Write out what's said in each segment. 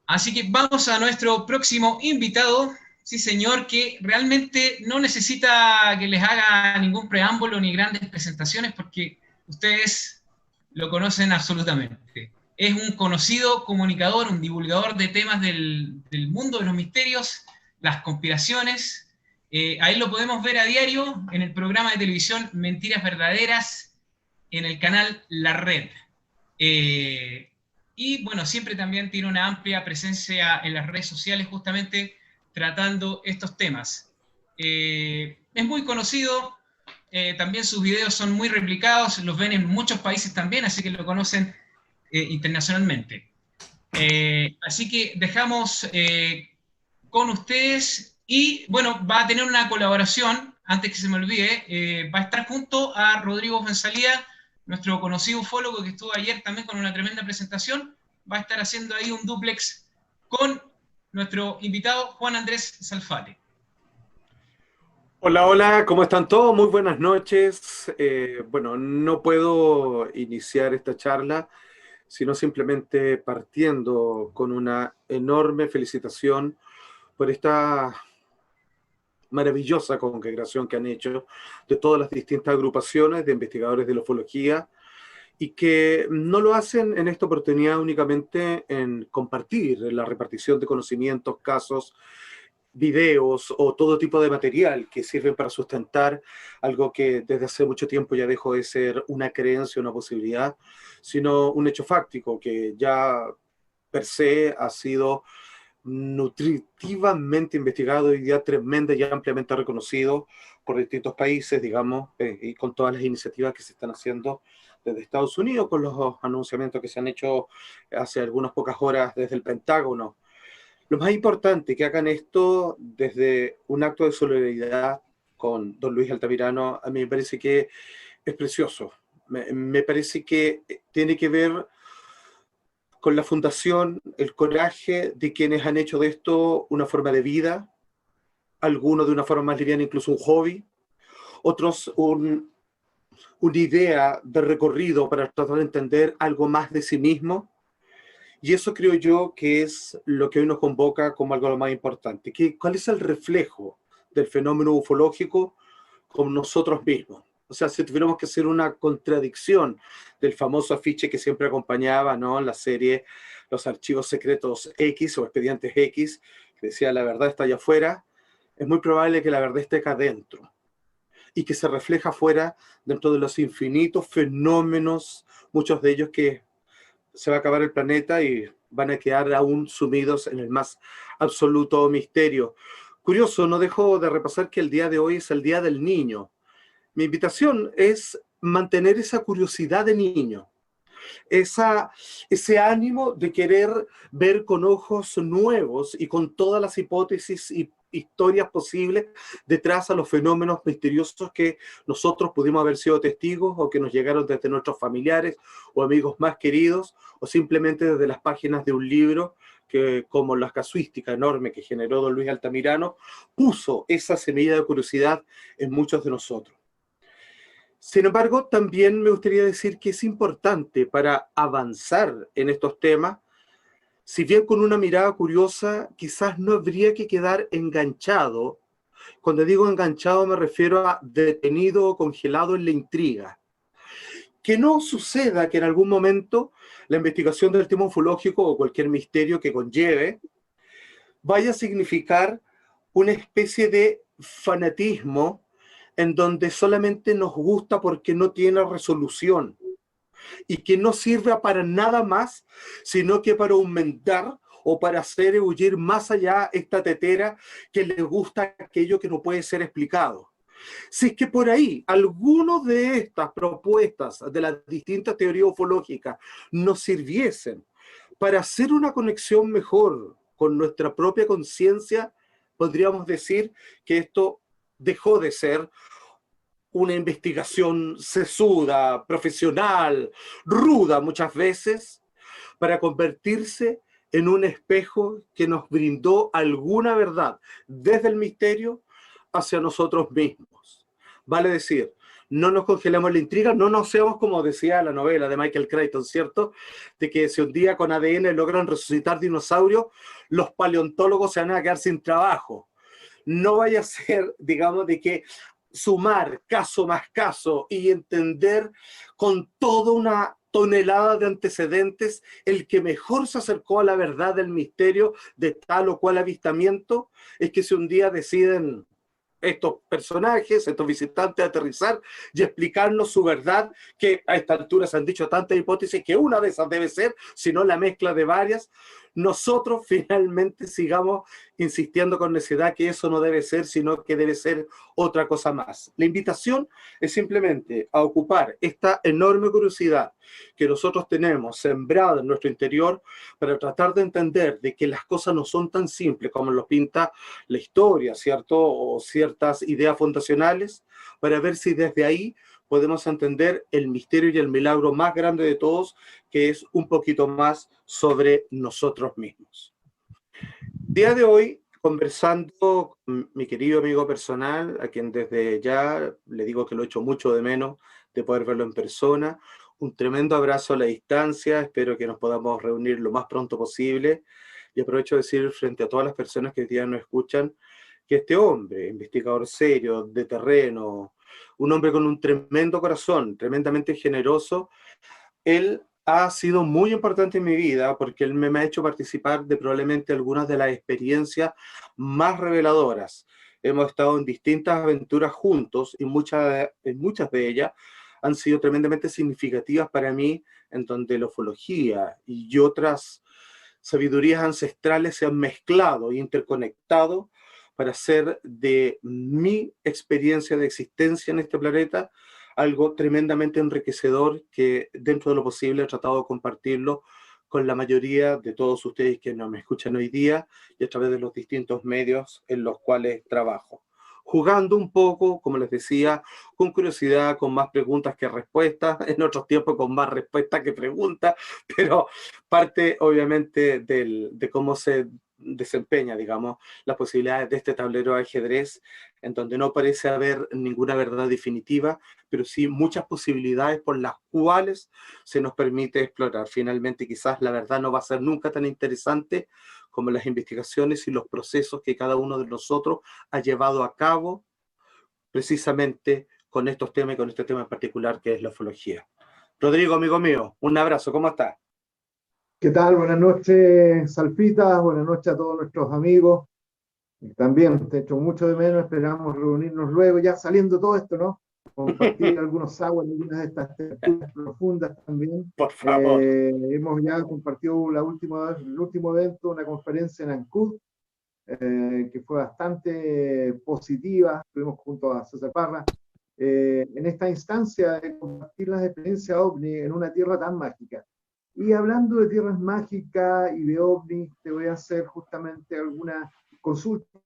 Así que vamos a nuestro próximo invitado, sí señor, que realmente no necesita que les haga ningún preámbulo ni grandes presentaciones porque ustedes lo conocen absolutamente. Es un conocido comunicador, un divulgador de temas del mundo de los misterios, las conspiraciones. Ahí lo podemos ver a diario en el programa de televisión Mentiras Verdaderas, en el canal La Red. Eh, y bueno, siempre también tiene una amplia presencia en las redes sociales justamente tratando estos temas. Es muy conocido, también sus videos son muy replicados, los ven en muchos países también, así que lo conocen internacionalmente. Así que dejamos con ustedes y bueno, va a tener una colaboración, antes que se me olvide, va a estar junto a Rodrigo González, nuestro conocido ufólogo que estuvo ayer también con una tremenda presentación, va a estar haciendo ahí un dúplex con nuestro invitado Juan Andrés Salfate. Hola, hola, ¿cómo están todos? Muy buenas noches. Bueno, no puedo iniciar esta charla, sino simplemente partiendo con una enorme felicitación por esta maravillosa congregación que han hecho de todas las distintas agrupaciones de investigadores de la ufología y que no lo hacen en esta oportunidad únicamente en compartir la repartición de conocimientos, casos, videos o todo tipo de material que sirven para sustentar algo que desde hace mucho tiempo ya dejó de ser una creencia, una posibilidad, sino un hecho fáctico que ya per se ha sido nutritivamente investigado y ya tremenda y ampliamente reconocido por distintos países, digamos, y con todas las iniciativas que se están haciendo desde Estados Unidos, con los anunciamientos que se han hecho hace algunas pocas horas desde el Pentágono. Lo más importante, que hagan esto desde un acto de solidaridad con don Luis Altamirano, a mí me parece que es precioso. Me parece que tiene que ver con la fundación, el coraje de quienes han hecho de esto una forma de vida, algunos de una forma más liviana, incluso un hobby, otros una idea de recorrido para tratar de entender algo más de sí mismo. Y eso creo yo que es lo que hoy nos convoca como algo lo más importante. ¿Cuál es el reflejo del fenómeno ufológico con nosotros mismos? O sea, si tuviéramos que hacer una contradicción del famoso afiche que siempre acompañaba, ¿no?, la serie Los Archivos Secretos X o Expedientes X, que decía la verdad está allá afuera, es muy probable que la verdad esté acá adentro y que se refleja afuera dentro de los infinitos fenómenos, muchos de ellos que se va a acabar el planeta y van a quedar aún sumidos en el más absoluto misterio. Curioso, no dejo de repasar que el día de hoy es el Día del Niño. Mi invitación es mantener esa curiosidad de niño, ese ánimo de querer ver con ojos nuevos y con todas las hipótesis y historias posibles detrás a los fenómenos misteriosos que nosotros pudimos haber sido testigos o que nos llegaron desde nuestros familiares o amigos más queridos o simplemente desde las páginas de un libro que, como la casuística enorme que generó don Luis Altamirano, puso esa semilla de curiosidad en muchos de nosotros. Sin embargo, también me gustaría decir que es importante para avanzar en estos temas, si bien con una mirada curiosa, quizás no habría que quedar enganchado. Cuando digo enganchado me refiero a detenido o congelado en la intriga. Que no suceda que en algún momento la investigación del tema ufológico o cualquier misterio que conlleve vaya a significar una especie de fanatismo en donde solamente nos gusta porque no tiene resolución y que no sirve para nada más, sino que para aumentar o para hacer huir más allá esta tetera que le gusta aquello que no puede ser explicado. Si es que por ahí algunos de estas propuestas de las distintas teorías ufológicas nos sirviesen para hacer una conexión mejor con nuestra propia conciencia, podríamos decir que esto dejó de ser una investigación sesuda, profesional, ruda muchas veces, para convertirse en un espejo que nos brindó alguna verdad desde el misterio hacia nosotros mismos. Vale decir, no nos congelemos la intriga, no nos seamos como decía la novela de Michael Crichton, ¿cierto? De que si un día con ADN logran resucitar dinosaurios, los paleontólogos se van a quedar sin trabajo. No vaya a ser, digamos, de que sumar caso más caso y entender con toda una tonelada de antecedentes el que mejor se acercó a la verdad del misterio de tal o cual avistamiento, es que si un día deciden estos personajes, estos visitantes aterrizar y explicarnos su verdad, que a esta altura se han dicho tantas hipótesis que una de esas debe ser, si no la mezcla de varias, nosotros finalmente sigamos insistiendo con necesidad que eso no debe ser, sino que debe ser otra cosa más. La invitación es simplemente a ocupar esta enorme curiosidad que nosotros tenemos sembrada en nuestro interior para tratar de entender de que las cosas no son tan simples como lo pinta la historia, ¿cierto? O ciertas ideas fundacionales, para ver si desde ahí podemos entender el misterio y el milagro más grande de todos, que es un poquito más sobre nosotros mismos. Día de hoy, conversando con mi querido amigo personal, a quien desde ya le digo que lo echo mucho de menos de poder verlo en persona, un tremendo abrazo a la distancia, espero que nos podamos reunir lo más pronto posible, y aprovecho de decir frente a todas las personas que hoy día nos escuchan, que este hombre, investigador serio, de terreno, un hombre con un tremendo corazón, tremendamente generoso, él ha sido muy importante en mi vida porque él me ha hecho participar de probablemente algunas de las experiencias más reveladoras. Hemos estado en distintas aventuras juntos y muchas de ellas han sido tremendamente significativas para mí, en donde la ufología y otras sabidurías ancestrales se han mezclado e interconectado para hacer de mi experiencia de existencia en este planeta algo tremendamente enriquecedor que dentro de lo posible he tratado de compartirlo con la mayoría de todos ustedes que nos me escuchan hoy día y a través de los distintos medios en los cuales trabajo. Jugando un poco, como les decía, con curiosidad, con más preguntas que respuestas, en otros tiempos con más respuestas que preguntas, pero parte obviamente de cómo se desempeña, digamos, las posibilidades de este tablero de ajedrez, en donde no parece haber ninguna verdad definitiva, pero sí muchas posibilidades por las cuales se nos permite explorar. Finalmente, quizás la verdad no va a ser nunca tan interesante como las investigaciones y los procesos que cada uno de nosotros ha llevado a cabo precisamente con estos temas y con este tema en particular que es la ufología. Rodrigo, amigo mío, un abrazo, ¿cómo estás? ¿Qué tal? Buenas noches, Salpita. Buenas noches a todos nuestros amigos. También te echo mucho de menos. Esperamos reunirnos luego, ya saliendo todo esto, ¿no? Compartir algunos aguas, algunas de estas tertulias profundas también. Por favor. Hemos ya compartido el último evento, una conferencia en Ancud, que fue bastante positiva. Estuvimos junto a César Parra. En esta instancia de compartir las experiencias OVNI en una tierra tan mágica. Y hablando de tierras mágicas y de ovnis, te voy a hacer justamente alguna consulta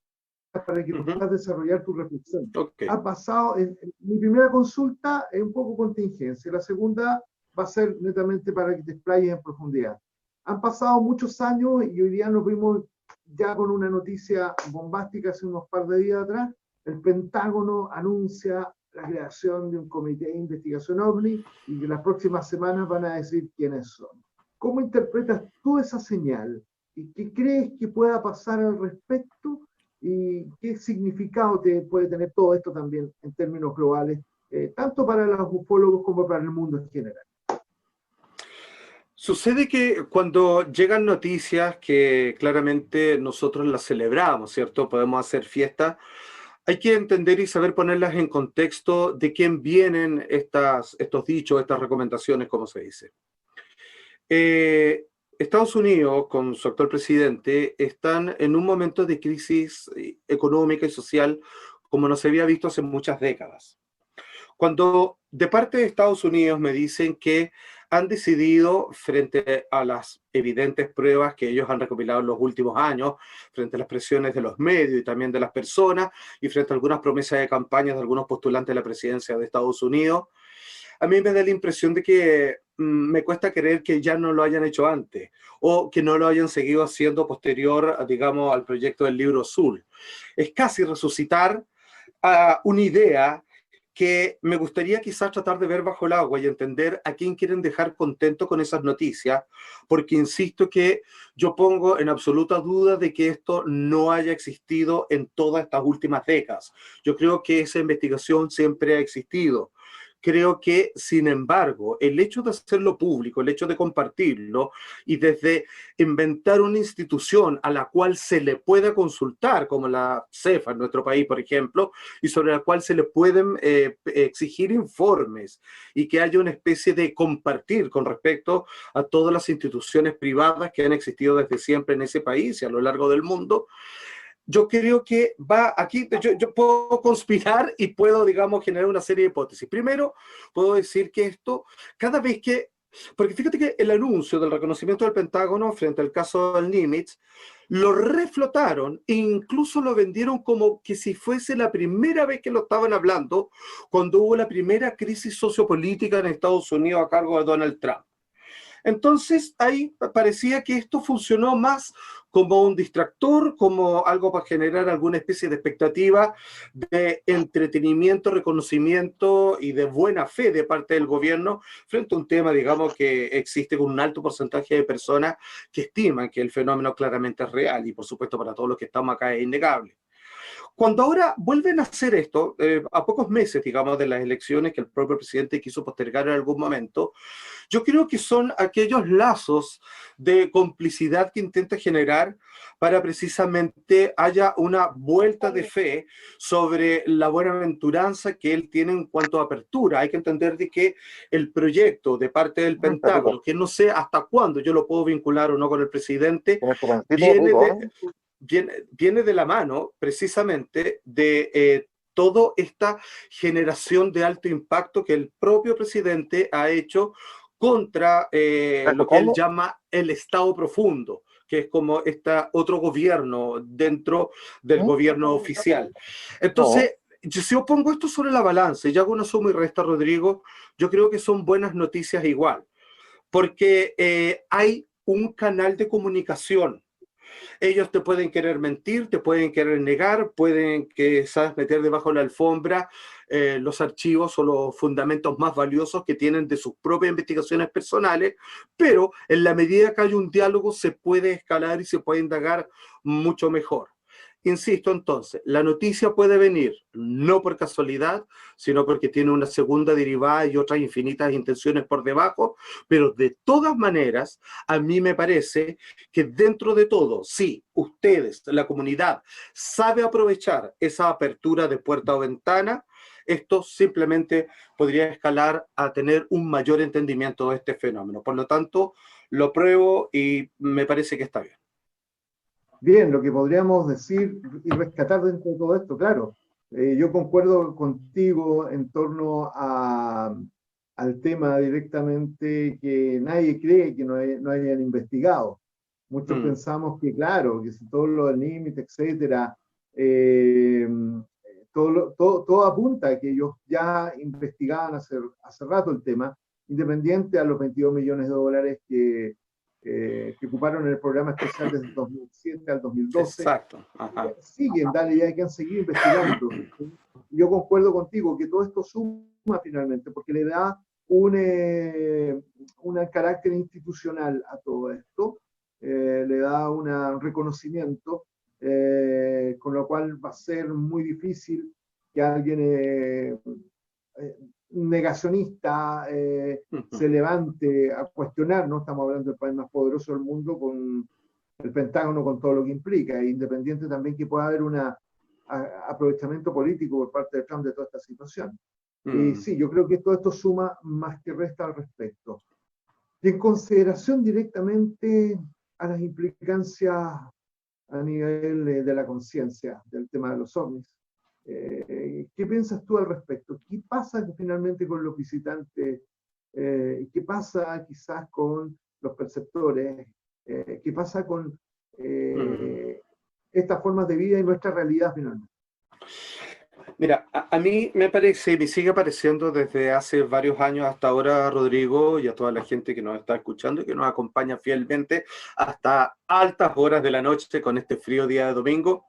para que puedas desarrollar tu reflexión. Okay. Ha pasado, mi primera consulta es un poco contingencia, la segunda va a ser netamente para que te explayes en profundidad. Han pasado muchos años y hoy día nos vimos ya con una noticia bombástica hace unos par de días atrás. El Pentágono anuncia la creación de un comité de investigación OVNI y que las próximas semanas van a decir quiénes son. ¿Cómo interpretas tú esa señal? ¿Y qué crees que pueda pasar al respecto? ¿Y qué significado puede tener todo esto también en términos globales, tanto para los ufólogos como para el mundo en general? Sucede que cuando llegan noticias que claramente nosotros las celebramos, ¿cierto? Podemos hacer fiesta. Hay que entender y saber ponerlas en contexto de quién vienen estos dichos, estas recomendaciones, como se dice. Estados Unidos, con su actual presidente, están en un momento de crisis económica y social como no se había visto hace muchas décadas. Cuando de parte de Estados Unidos me dicen que han decidido, frente a las evidentes pruebas que ellos han recopilado en los últimos años, frente a las presiones de los medios y también de las personas, y frente a algunas promesas de campañas de algunos postulantes de la presidencia de Estados Unidos, a mí me da la impresión de que me cuesta creer que ya no lo hayan hecho antes, o que no lo hayan seguido haciendo posterior, digamos, al proyecto del Libro Azul. Es casi resucitar una idea que me gustaría quizás tratar de ver bajo el agua y entender a quién quieren dejar contento con esas noticias, porque insisto que yo pongo en absoluta duda de que esto no haya existido en todas estas últimas décadas. Yo creo que esa investigación siempre ha existido. Creo que, sin embargo, el hecho de hacerlo público, el hecho de compartirlo y desde inventar una institución a la cual se le pueda consultar, como la CEFA en nuestro país, por ejemplo, y sobre la cual se le pueden exigir informes y que haya una especie de compartir con respecto a todas las instituciones privadas que han existido desde siempre en ese país y a lo largo del mundo. Yo creo que va aquí, yo puedo conspirar y puedo, digamos, generar una serie de hipótesis. Primero, puedo decir que esto, cada vez que, porque fíjate que el anuncio del reconocimiento del Pentágono frente al caso del Nimitz, lo reflotaron e incluso lo vendieron como que si fuese la primera vez que lo estaban hablando cuando hubo la primera crisis sociopolítica en Estados Unidos a cargo de Donald Trump. Entonces ahí parecía que esto funcionó más como un distractor, como algo para generar alguna especie de expectativa de entretenimiento, reconocimiento y de buena fe de parte del gobierno frente a un tema, digamos, que existe con un alto porcentaje de personas que estiman que el fenómeno claramente es real y por supuesto para todos los que estamos acá es innegable. Cuando ahora vuelven a hacer esto, a pocos meses, digamos, de las elecciones que el propio presidente quiso postergar en algún momento, yo creo que son aquellos lazos de complicidad que intenta generar para precisamente haya una vuelta de fe sobre la buenaventuranza que él tiene en cuanto a apertura. Hay que entender de que el proyecto de parte del Pentágono, que no sé hasta cuándo yo lo puedo vincular o no con el presidente, viene de la mano precisamente de toda esta generación de alto impacto que el propio presidente ha hecho contra lo que él llama el Estado profundo, que es como este otro gobierno dentro del gobierno oficial. Entonces, si yo pongo esto sobre la balanza y hago una suma y resta, Rodrigo, yo creo que son buenas noticias igual, porque hay un canal de comunicación. Ellos te pueden querer mentir, te pueden querer negar, pueden ¿sabes?, meter debajo de la alfombra los archivos o los fundamentos más valiosos que tienen de sus propias investigaciones personales, pero en la medida que hay un diálogo se puede escalar y se puede indagar mucho mejor. Insisto entonces, la noticia puede venir no por casualidad, sino porque tiene una segunda derivada y otras infinitas intenciones por debajo, pero de todas maneras, a mí me parece que dentro de todo, si ustedes, la comunidad, sabe aprovechar esa apertura de puerta o ventana, esto simplemente podría escalar a tener un mayor entendimiento de este fenómeno. Por lo tanto, lo pruebo y me parece que está bien. Bien, lo que podríamos decir y rescatar dentro de todo esto, claro, yo concuerdo contigo en torno al tema directamente que nadie cree que no hayan investigado. Muchos pensamos que, claro, que si todo lo del límite, etcétera, todo apunta a que ellos ya investigaban hace rato el tema, independiente a los 22 millones de dólares que ocuparon el programa especial desde el 2007 al 2012. Exacto. Ajá. Siguen, dale, y hay que seguir investigando. Yo concuerdo contigo que todo esto suma finalmente, porque le da un carácter institucional a todo esto, le da un reconocimiento, con lo cual va a ser muy difícil que alguien negacionista se levante a cuestionar, ¿no? Estamos hablando del país más poderoso del mundo con el Pentágono, con todo lo que implica, e independiente también que pueda haber un aprovechamiento político por parte de Trump de toda esta situación. Y sí, yo creo que todo esto suma más que resta al respecto. Y en consideración directamente a las implicancias a nivel de la conciencia del tema de los ovnis, ¿qué piensas tú al respecto? ¿Qué pasa finalmente con los visitantes? ¿Qué pasa quizás con los perceptores? ¿Qué pasa con estas formas de vida y nuestra realidad finalmente? Mira, a mí me parece, me sigue pareciendo desde hace varios años hasta ahora, Rodrigo, y a toda la gente que nos está escuchando y que nos acompaña fielmente hasta altas horas de la noche con este frío día de domingo,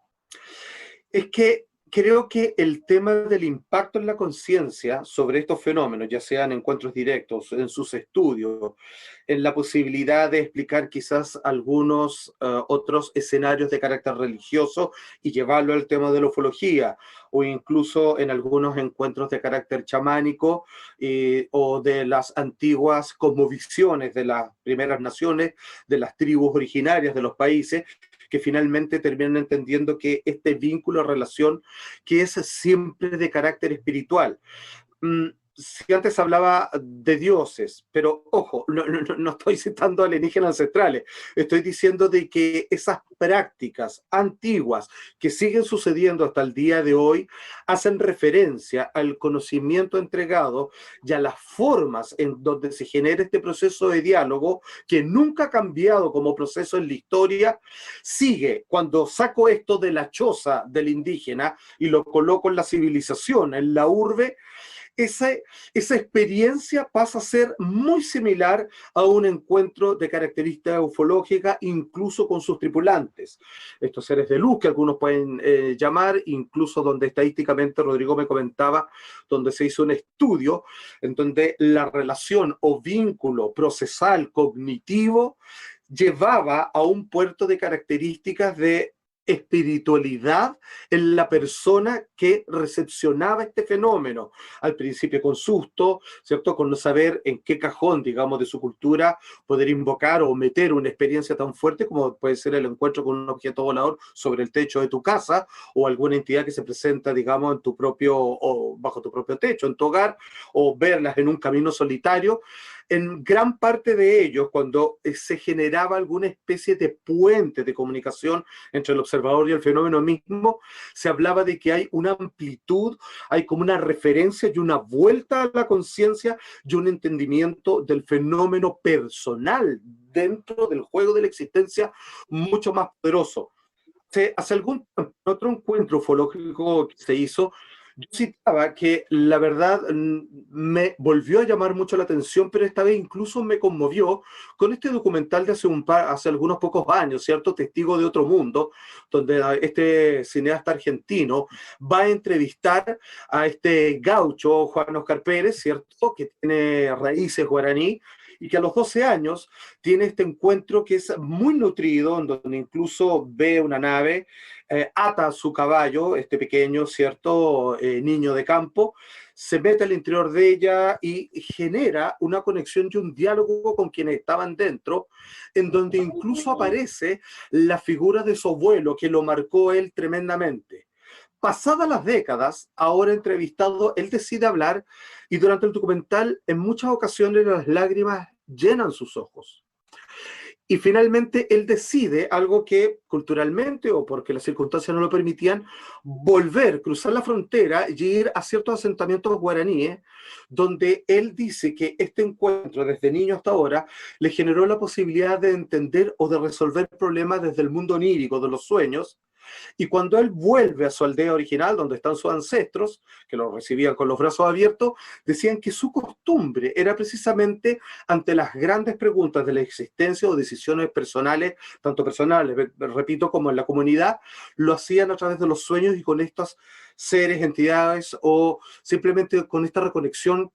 es que creo que el tema del impacto en la conciencia sobre estos fenómenos, ya sean encuentros directos, en sus estudios, en la posibilidad de explicar quizás algunos otros escenarios de carácter religioso y llevarlo al tema de la ufología, o incluso en algunos encuentros de carácter chamánico o de las antiguas cosmovisiones de las primeras naciones, de las tribus originarias de los países, que finalmente terminan entendiendo que este vínculo, relación, que es siempre de carácter espiritual. Si antes hablaba de dioses, pero ojo, no estoy citando alienígenas ancestrales, estoy diciendo de que esas prácticas antiguas que siguen sucediendo hasta el día de hoy hacen referencia al conocimiento entregado y a las formas en donde se genera este proceso de diálogo que nunca ha cambiado como proceso en la historia. Sigue, cuando saco esto de la choza del indígena y lo coloco en la civilización, en la urbe, esa experiencia pasa a ser muy similar a un encuentro de característica ufológica, incluso con sus tripulantes. Estos seres de luz que algunos pueden llamar, incluso donde estadísticamente Rodrigo me comentaba, donde se hizo un estudio en donde la relación o vínculo procesal cognitivo llevaba a un puerto de características de espiritualidad en la persona que recepcionaba este fenómeno, al principio con susto, ¿cierto? Con no saber en qué cajón, digamos, de su cultura poder invocar o meter una experiencia tan fuerte como puede ser el encuentro con un objeto volador sobre el techo de tu casa o alguna entidad que se presenta, digamos, en tu propio o bajo tu propio techo, en tu hogar, o verlas en un camino solitario. En gran parte de ellos, cuando se generaba alguna especie de puente de comunicación entre el observador y el fenómeno mismo, se hablaba de que hay una amplitud, hay como una referencia y una vuelta a la conciencia y un entendimiento del fenómeno personal dentro del juego de la existencia mucho más poderoso. Hace algún otro encuentro ufológico que se hizo, yo citaba que la verdad me volvió a llamar mucho la atención, pero esta vez incluso me conmovió con este documental de hace algunos pocos años, ¿cierto? Testigo de otro mundo, donde este cineasta argentino va a entrevistar a este gaucho, Juan Oscar Pérez, ¿cierto? Que tiene raíces guaraní, y que a los 12 años tiene este encuentro que es muy nutrido, en donde incluso ve una nave, ata a su caballo, este pequeño, ¿cierto? Niño de campo, se mete al interior de ella y genera una conexión y un diálogo con quienes estaban dentro, en donde incluso aparece la figura de su abuelo, que lo marcó él tremendamente. Pasadas las décadas, ahora entrevistado, él decide hablar y durante el documental en muchas ocasiones las lágrimas llenan sus ojos. Y finalmente él decide, algo que culturalmente o porque las circunstancias no lo permitían, volver, cruzar la frontera y ir a ciertos asentamientos guaraníes, donde él dice que este encuentro desde niño hasta ahora le generó la posibilidad de entender o de resolver problemas desde el mundo onírico, de los sueños. Y cuando él vuelve a su aldea original, donde están sus ancestros, que lo recibían con los brazos abiertos, decían que su costumbre era precisamente ante las grandes preguntas de la existencia o decisiones personales, tanto personales, repito, como en la comunidad, lo hacían a través de los sueños y con estos seres, entidades o simplemente con esta reconexión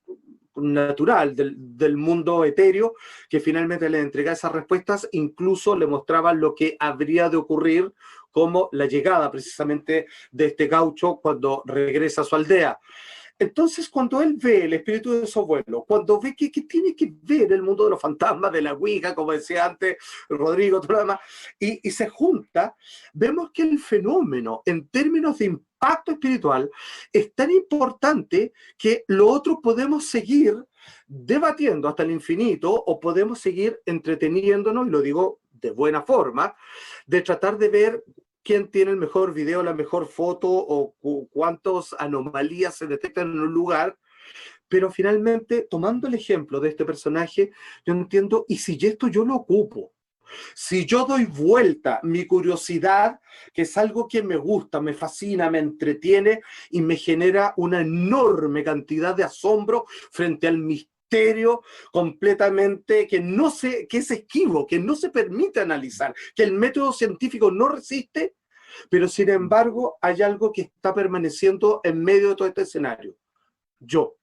natural del mundo etéreo, que finalmente le entregaba esas respuestas, incluso le mostraba lo que habría de ocurrir, como la llegada precisamente de este gaucho cuando regresa a su aldea. Entonces, cuando él ve el espíritu de su abuelo, cuando ve que tiene que ver el mundo de los fantasmas, de la Ouija, como decía antes Rodrigo, todo lo demás, y se junta, vemos que el fenómeno, en términos de impacto espiritual, es tan importante que lo otro podemos seguir debatiendo hasta el infinito o podemos seguir entreteniéndonos, y lo digo de buena forma, de tratar de ver quién tiene el mejor video, la mejor foto o cuántas anomalías se detectan en un lugar, pero finalmente, tomando el ejemplo de este personaje, yo entiendo, ¿y si esto yo lo ocupo? Si yo doy vuelta mi curiosidad, que es algo que me gusta, me fascina, me entretiene y me genera una enorme cantidad de asombro frente al misterio completamente que que es esquivo, que no se permite analizar, que el método científico no resiste, Pero sin embargo, hay algo que está permaneciendo en medio de todo este escenario. Yo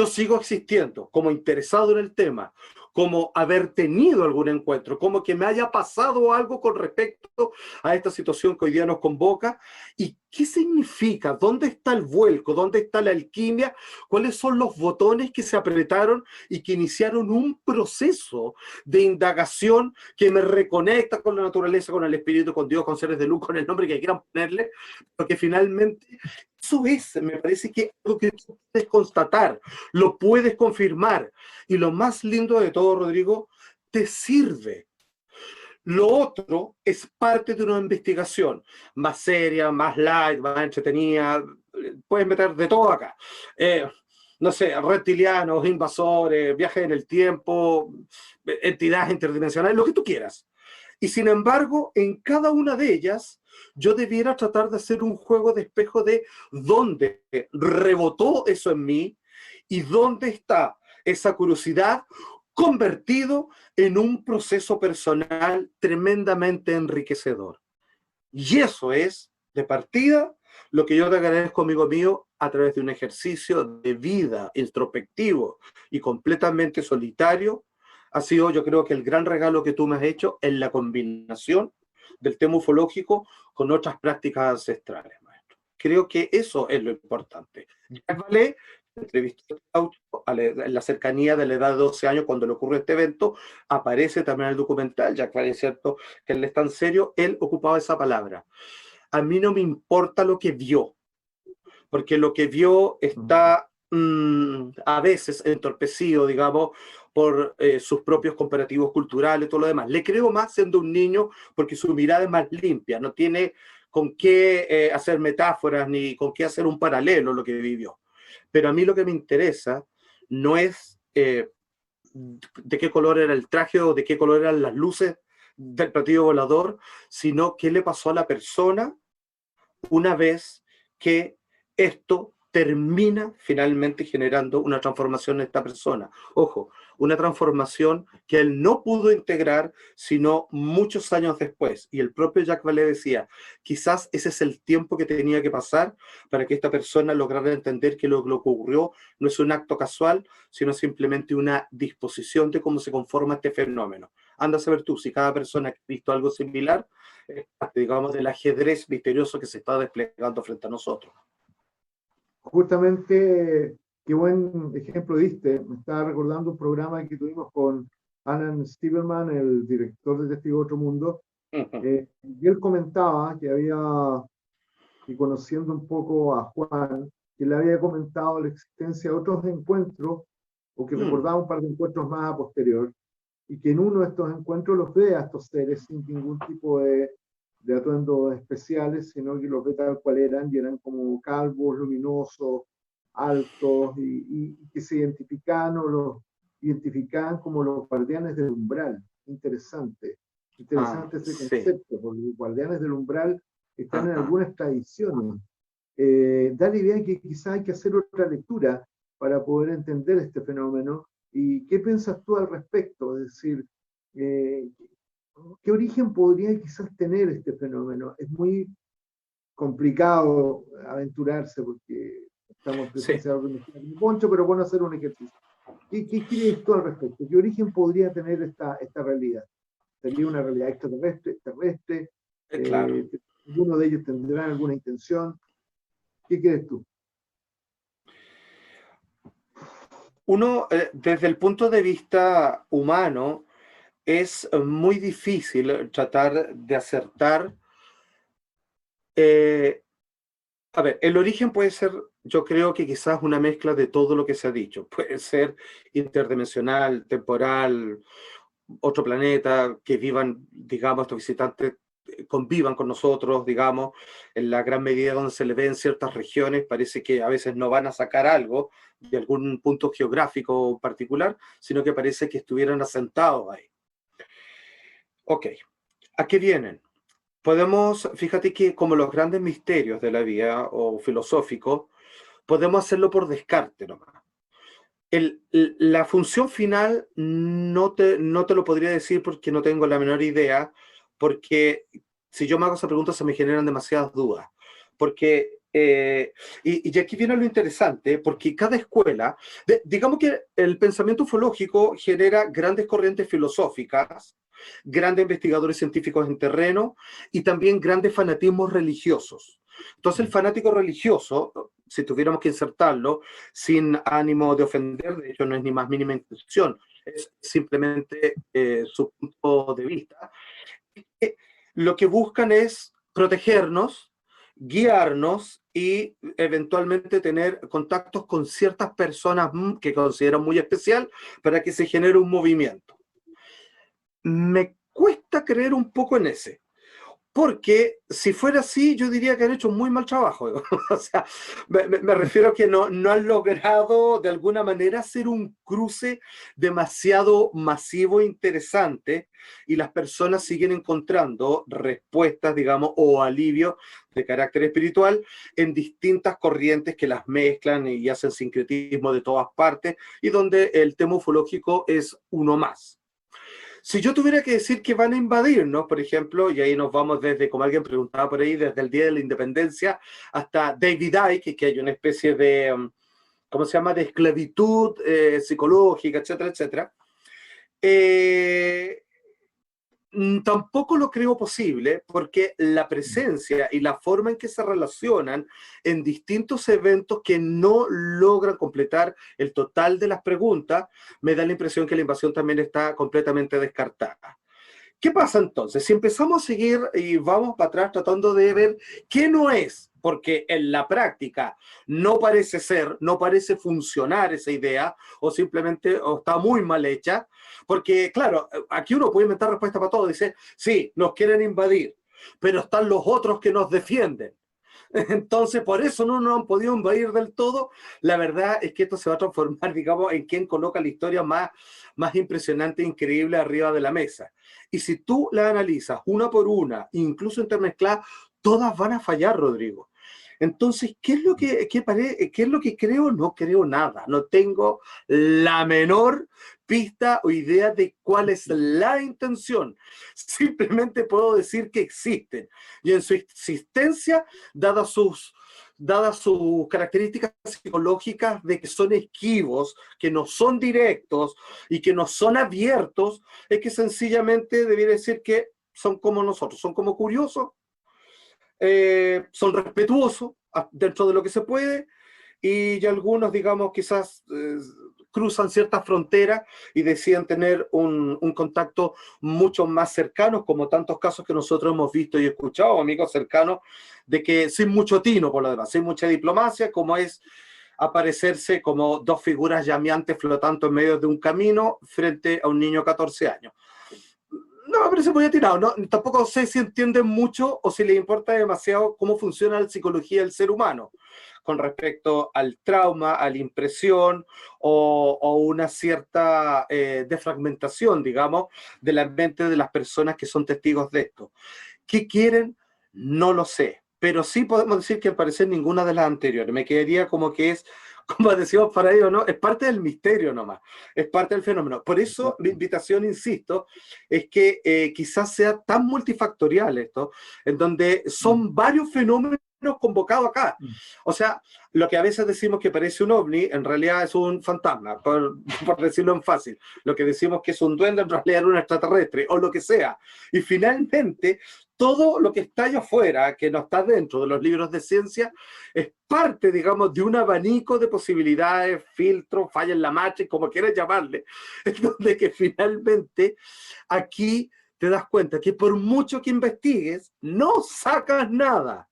sigo existiendo como interesado en el tema, como haber tenido algún encuentro, como que me haya pasado algo con respecto a esta situación que hoy día nos convoca. ¿Y qué significa? ¿Dónde está el vuelco? ¿Dónde está la alquimia? ¿Cuáles son los botones que se apretaron y que iniciaron un proceso de indagación que me reconecta con la naturaleza, con el espíritu, con Dios, con seres de luz, con el nombre que quieran ponerle? Porque finalmente eso es, me parece que algo que tú puedes constatar, lo puedes confirmar. Y lo más lindo de todo, Rodrigo, te sirve. Lo otro es parte de una investigación más seria, más light, más entretenida. Puedes meter de todo acá. No sé, reptilianos, invasores, viajes en el tiempo, entidades interdimensionales, lo que tú quieras. Y sin embargo, en cada una de ellas, yo debiera tratar de hacer un juego de espejo de dónde rebotó eso en mí y dónde está esa curiosidad convertido en un proceso personal tremendamente enriquecedor. Y eso es, de partida, lo que yo te agradezco, amigo mío, a través de un ejercicio de vida introspectivo y completamente solitario. Ha sido, yo creo que el gran regalo que tú me has hecho en la combinación del tema ufológico con otras prácticas ancestrales, maestro. Creo que eso es lo importante. Jacques Vallée, entrevistó en la cercanía de la edad de 12 años cuando le ocurre este evento, aparece también en el documental. Jacques Vallée, es cierto que él es tan serio, él ocupaba esa palabra. A mí no me importa lo que vio, porque lo que vio está a veces entorpecido, digamos, por sus propios comparativos culturales y todo lo demás. Le creo más siendo un niño porque su mirada es más limpia, no tiene con qué hacer metáforas ni con qué hacer un paralelo lo que vivió. Pero a mí lo que me interesa no es de qué color era el traje o de qué color eran las luces del platillo volador, sino qué le pasó a la persona una vez que esto termina finalmente generando una transformación en esta persona. Ojo, una transformación que él no pudo integrar sino muchos años después. Y el propio Jacques Vallée decía, quizás ese es el tiempo que tenía que pasar para que esta persona lograra entender que lo que ocurrió no es un acto casual, sino simplemente una disposición de cómo se conforma este fenómeno. Anda a saber tú, si cada persona que ha visto algo similar, digamos, del ajedrez misterioso que se está desplegando frente a nosotros. Justamente, qué buen ejemplo diste. Me estaba recordando un programa que tuvimos con Alan Stevenman, el director de Testigo de Otro Mundo, y él comentaba que había, y conociendo un poco a Juan, que le había comentado la existencia de otros encuentros, o que recordaba un par de encuentros más a posterior, y que en uno de estos encuentros los ve a estos seres sin ningún tipo de atuendos especiales, sino que los ve tal cual eran, y eran como calvos, luminosos, altos, y que se identificaban o los identificaban como los guardianes del umbral. Interesante, interesante ese concepto, porque los guardianes del umbral están en algunas tradiciones. Da la idea que quizás hay que hacer otra lectura para poder entender este fenómeno. ¿Y qué piensas tú al respecto? Es decir, ¿qué origen podría quizás tener este fenómeno? Es muy complicado aventurarse porque estamos en presencia de un poncho, pero bueno, hacer un ejercicio. ¿Qué crees tú al respecto? ¿Qué origen podría tener esta realidad? ¿Sería una realidad extraterrestre, terrestre? Claro. ¿Alguno de ellos tendrá alguna intención? ¿Qué crees tú? Uno, desde el punto de vista humano, es muy difícil tratar de acertar. A ver, el origen puede ser, yo creo que quizás una mezcla de todo lo que se ha dicho. Puede ser interdimensional, temporal, otro planeta, que vivan, digamos, estos visitantes convivan con nosotros, digamos, en la gran medida donde se le ve en ciertas regiones, parece que a veces no van a sacar algo de algún punto geográfico particular, sino que parece que estuvieran asentados ahí. Ok, ¿a qué vienen? Podemos, fíjate que como los grandes misterios de la vida o filosóficos, podemos hacerlo por descarte nomás. La función final no te lo podría decir porque no tengo la menor idea, porque Si yo me hago esa pregunta, se me generan demasiadas dudas. Porque, y aquí viene lo interesante, porque cada escuela, digamos que el pensamiento ufológico genera grandes corrientes filosóficas, grandes investigadores científicos en terreno y también grandes fanatismos religiosos. Entonces el fanático religioso, si tuviéramos que insertarlo, sin ánimo de ofender, de hecho no es ni más mínima intención, es simplemente su punto de vista, lo que buscan es protegernos, guiarnos y eventualmente tener contactos con ciertas personas que consideran muy especial para que se genere un movimiento. Me cuesta creer un poco en ese. Porque si fuera así, yo diría que han hecho un muy mal trabajo. O sea, me refiero a que no han logrado de alguna manera hacer un cruce demasiado masivo e interesante y las personas siguen encontrando respuestas, digamos, o alivio de carácter espiritual en distintas corrientes que las mezclan y hacen sincretismo de todas partes y donde el tema ufológico es uno más. Si yo tuviera que decir que van a invadirnos, por ejemplo, y ahí nos vamos desde, como alguien preguntaba por ahí, desde el Día de la Independencia hasta David Icke, que hay una especie de, ¿cómo se llama?, de esclavitud psicológica, etcétera, etcétera. Tampoco lo creo posible porque la presencia y la forma en que se relacionan en distintos eventos que no logran completar el total de las preguntas, me da la impresión que la invasión también está completamente descartada. ¿Qué pasa entonces? Si empezamos a seguir y vamos para atrás tratando de ver qué no es, porque en la práctica no parece ser, no parece funcionar esa idea, o simplemente o está muy mal hecha, porque claro, aquí uno puede inventar respuesta para todo, dice, sí, nos quieren invadir, pero están los otros que nos defienden. Entonces, por eso no nos han podido invadir del todo. La verdad es que esto se va a transformar, digamos, en quien coloca la historia más impresionante e increíble arriba de la mesa. Y si tú la analizas una por una, incluso intermezcladas, todas van a fallar, Rodrigo. Entonces, ¿qué es lo qué es lo que creo? No creo nada. No tengo la menor pista o idea de cuál es la intención. Simplemente puedo decir que existen. Y en su existencia, dadas sus características psicológicas de que son esquivos, que no son directos y que no son abiertos, es que sencillamente debería decir que son como nosotros, son como curiosos, son respetuosos dentro de lo que se puede, y algunos, digamos, quizás cruzan ciertas fronteras y deciden tener un contacto mucho más cercano, como tantos casos que nosotros hemos visto y escuchado, amigos cercanos, de que sin mucho tino, por lo demás, sin mucha diplomacia, como es aparecerse como dos figuras llameantes flotando en medio de un camino frente a un niño de 14 años. No me parece muy atinado, ¿no? Tampoco sé si entienden mucho o si les importa demasiado cómo funciona la psicología del ser humano con respecto al trauma, a la impresión o una cierta defragmentación, digamos, de la mente de las personas que son testigos de esto. ¿Qué quieren? No lo sé, pero sí podemos decir que al parecer ninguna de las anteriores. Me quedaría como que es, como decimos para ellos, ¿no? Es parte del misterio nomás, es parte del fenómeno. Por eso mi invitación, insisto, es que quizás sea tan multifactorial esto, en donde son varios fenómenos convocados acá. O sea, lo que a veces decimos que parece un ovni, en realidad es un fantasma, por decirlo en fácil. Lo que decimos que es un duende, en realidad es un extraterrestre, o lo que sea. Y finalmente, todo lo que está allá afuera, que no está dentro de los libros de ciencia, es parte, digamos, de un abanico de posibilidades, filtros, falla en la matriz, como quieras llamarle, en donde que finalmente aquí te das cuenta que por mucho que investigues, no sacas nada.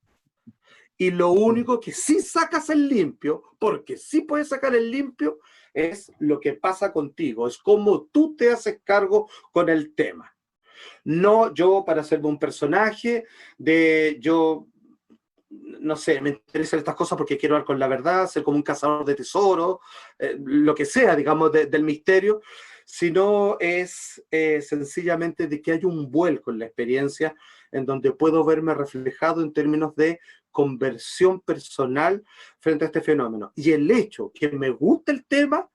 Y lo único que sí sacas el limpio, porque sí puedes sacar el limpio, es lo que pasa contigo, es cómo tú te haces cargo con el tema. No yo para hacerme un personaje yo, no sé, me interesan estas cosas porque quiero hablar con la verdad, ser como un cazador de tesoros, lo que sea, digamos, del misterio, sino es sencillamente de que hay un vuelco en la experiencia en donde puedo verme reflejado en términos de conversión personal frente a este fenómeno. Y el hecho que me gusta el tema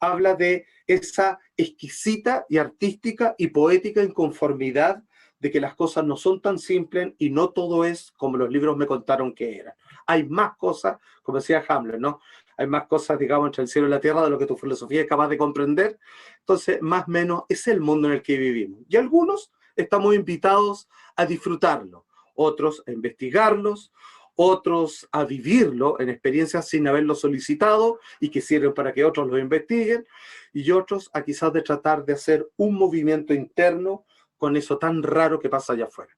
habla de esa exquisita y artística y poética inconformidad de que las cosas no son tan simples y no todo es como los libros me contaron que era. Hay más cosas, como decía Hamlet, ¿no? Hay más cosas, digamos, entre el cielo y la tierra de lo que tu filosofía es capaz de comprender. Entonces, más o menos, es el mundo en el que vivimos. Y algunos estamos invitados a disfrutarlo, otros a investigarlos, otros a vivirlo en experiencias sin haberlo solicitado y que sirven para que otros lo investiguen, y otros a quizás de tratar de hacer un movimiento interno con eso tan raro que pasa allá afuera.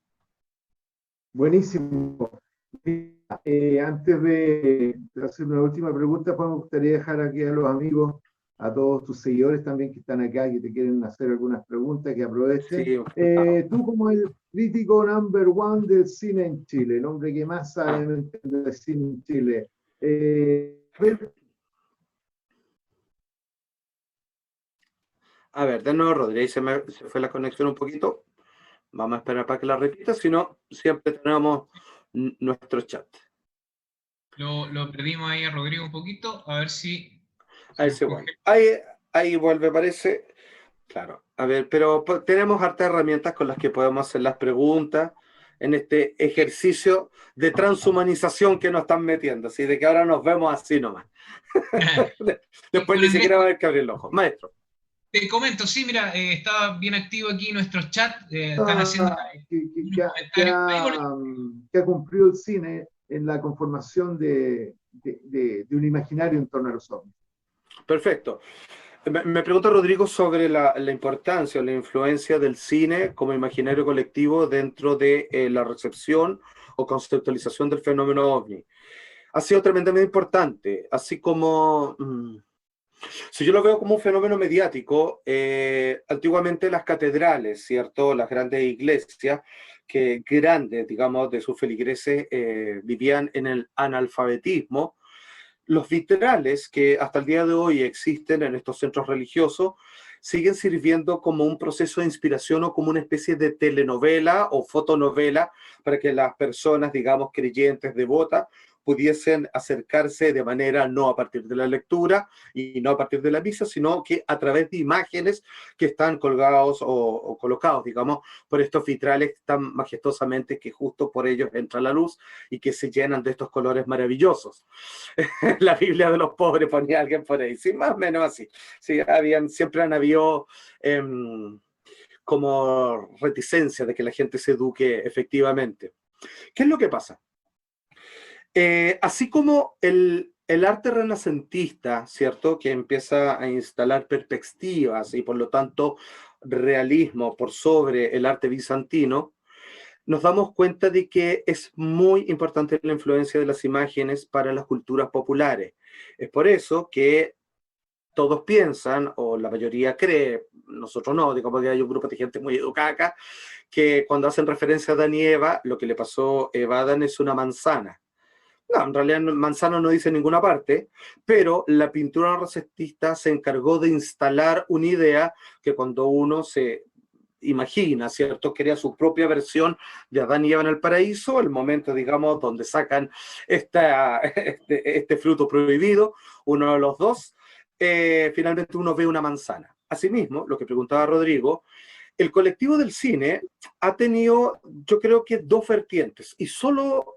Buenísimo. Antes de hacer una última pregunta, pues me gustaría dejar aquí a los amigos, a todos tus seguidores también que están acá, que te quieren hacer algunas preguntas, que aprovechen. Sí, Tú como el crítico number one del cine en Chile, el hombre que más sabe del cine en Chile. A ver, de nuevo, Rodríguez, se fue la conexión un poquito. Vamos a esperar para que la repita, si no, siempre tenemos nuestro chat. Lo perdimos ahí a Rodrigo un poquito, a ver si... Ahí se vuelve. Ahí vuelve, parece. Claro. A ver, pero tenemos hartas herramientas con las que podemos hacer las preguntas en este ejercicio de transhumanización que nos están metiendo, así de que ahora nos vemos así nomás. Después ni siquiera va a haber que abrir el ojo. Maestro. Te comento, sí, mira, estaba bien activo aquí nuestro chat, están haciendo que ha cumplido el cine en la conformación de un imaginario en torno a los ovnis. Perfecto. Me pregunta Rodrigo sobre la importancia o la influencia del cine como imaginario colectivo dentro de la recepción o conceptualización del fenómeno ovni. Ha sido tremendamente importante, así como... Si yo lo veo como un fenómeno mediático, antiguamente las catedrales, ¿cierto? Las grandes iglesias, que grandes, digamos, de sus feligreses vivían en el analfabetismo. Los vitrales que hasta el día de hoy existen en estos centros religiosos siguen sirviendo como un proceso de inspiración o como una especie de telenovela o fotonovela para que las personas, digamos, creyentes, devotas, pudiesen acercarse de manera no a partir de la lectura y no a partir de la misa, sino que a través de imágenes que están colgados o colocados, digamos, por estos vitrales tan majestuosamente que justo por ellos entra la luz y que se llenan de estos colores maravillosos. La Biblia de los pobres, ponía alguien por ahí, sí, más o menos así. Sí, siempre han habido como reticencia de que la gente se eduque efectivamente. ¿Qué es lo que pasa? Así como el arte renacentista, ¿cierto? Que empieza a instalar perspectivas y por lo tanto realismo por sobre el arte bizantino, nos damos cuenta de que es muy importante la influencia de las imágenes para las culturas populares. Es por eso que todos piensan, o la mayoría cree, nosotros no, digamos que hay un grupo de gente muy educada acá, que cuando hacen referencia a Adán y Eva, lo que le pasó a Eva a Adán es una manzana. No, en realidad manzana no dice en ninguna parte, pero la pintura renacentista se encargó de instalar una idea que cuando uno se imagina, ¿cierto? Crea su propia versión de Adán y Eva en el paraíso, el momento, digamos, donde sacan este fruto prohibido, uno de los dos, finalmente uno ve una manzana. Asimismo, lo que preguntaba Rodrigo, el colectivo del cine ha tenido, yo creo que dos vertientes, y solo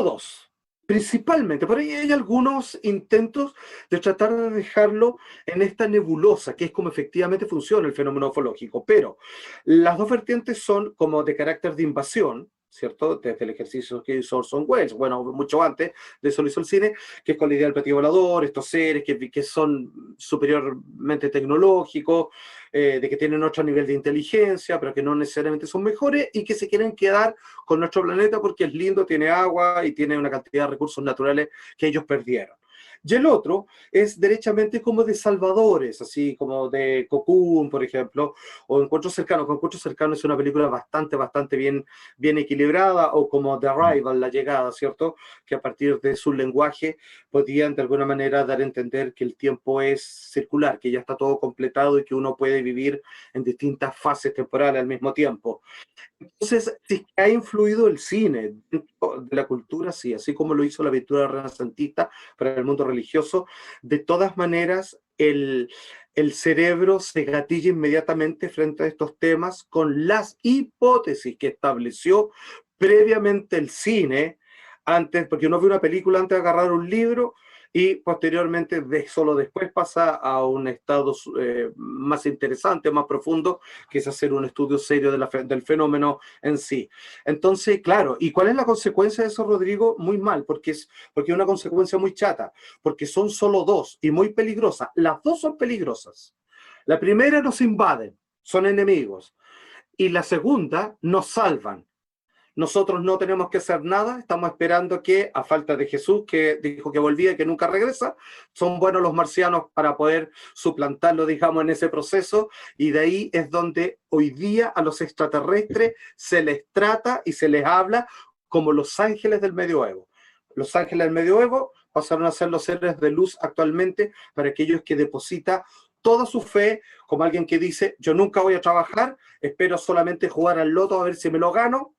dos, principalmente. Por ahí hay algunos intentos de tratar de dejarlo en esta nebulosa, que es como efectivamente funciona el fenómeno ufológico, pero las dos vertientes son como de carácter de invasión, ¿cierto? Desde el ejercicio que hizo Orson Welles, bueno, mucho antes de eso lo hizo el cine, que es con la idea del platillo volador, estos seres que son superiormente tecnológicos, de que tienen otro nivel de inteligencia, pero que no necesariamente son mejores y que se quieren quedar con nuestro planeta porque es lindo, tiene agua y tiene una cantidad de recursos naturales que ellos perdieron. Y el otro es derechamente como de salvadores, así como de Cocoon, por ejemplo, o Encuentros Cercanos. Encuentros Cercanos es una película bastante bien equilibrada, o como The Arrival, La Llegada, ¿cierto? Que a partir de su lenguaje podían de alguna manera dar a entender que el tiempo es circular, que ya está todo completado y que uno puede vivir en distintas fases temporales al mismo tiempo. Entonces, si ha influido el cine de la cultura, sí, así como lo hizo la pintura renacentista para el mundo religioso, de todas maneras, el cerebro se gatilla inmediatamente frente a estos temas con las hipótesis que estableció previamente el cine, antes, porque uno ve una película antes de agarrar un libro y posteriormente solo después pasa a un estado más interesante, más profundo, que es hacer un estudio serio del fenómeno en sí. Entonces, claro, ¿y cuál es la consecuencia de eso, Rodrigo? Muy mal, porque es una consecuencia muy chata, porque son solo dos y muy peligrosas. Las dos son peligrosas. La primera nos invaden, son enemigos, y la segunda nos salvan. Nosotros no tenemos que hacer nada, estamos esperando que, a falta de Jesús, que dijo que volvía y que nunca regresa, son buenos los marcianos para poder suplantarlo, digamos, en ese proceso, y de ahí es donde hoy día a los extraterrestres se les trata y se les habla como los ángeles del medioevo. Los ángeles del medioevo pasaron a ser los seres de luz actualmente para aquellos que depositan toda su fe, como alguien que dice, yo nunca voy a trabajar, espero solamente jugar al loto a ver si me lo gano.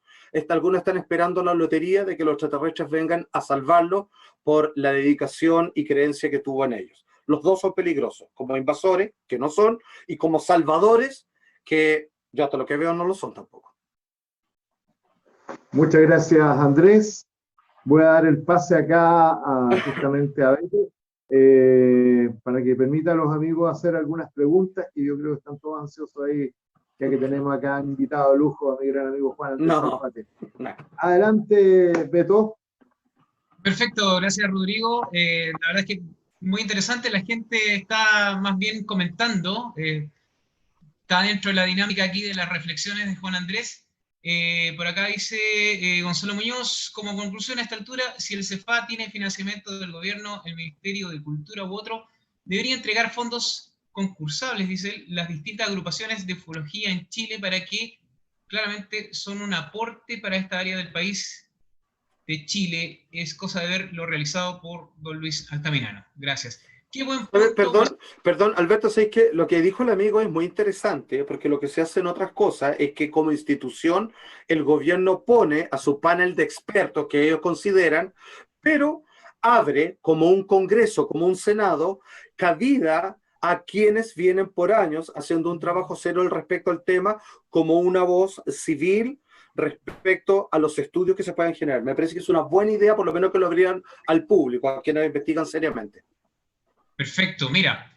Algunos están esperando la lotería de que los extraterrestres vengan a salvarlo por la dedicación y creencia que tuvo en ellos. Los dos son peligrosos, como invasores, que no son, y como salvadores, que yo hasta lo que veo no lo son tampoco. Muchas gracias, Andrés. Voy a dar el pase acá justamente a Beto, para que permita a los amigos hacer algunas preguntas, que yo creo que están todos ansiosos ahí, ya que tenemos acá un invitado de lujo, a mi gran amigo Juan Andrés Salfate. No. Adelante, Beto. Perfecto, gracias Rodrigo. La verdad es que muy interesante, la gente está más bien comentando, está dentro de la dinámica aquí de las reflexiones de Juan Andrés. Por acá dice Gonzalo Muñoz, como conclusión a esta altura, si el CEFA tiene financiamiento del gobierno, el Ministerio de Cultura u otro, debería entregar fondos concursables, dice él, las distintas agrupaciones de ufología en Chile para que claramente son un aporte para esta área del país de Chile. Es cosa de ver lo realizado por don Luis Altamirano. Gracias. Qué buen punto. Perdón, Alberto, sé que lo que dijo el amigo es muy interesante, porque lo que se hace en otras cosas es que como institución el gobierno pone a su panel de expertos que ellos consideran, pero abre como un Congreso, como un Senado, cabida a quienes vienen por años haciendo un trabajo serio al respecto al tema, como una voz civil respecto a los estudios que se pueden generar. Me parece que es una buena idea, por lo menos que lo abrieran al público, a quienes investigan seriamente. Perfecto, mira,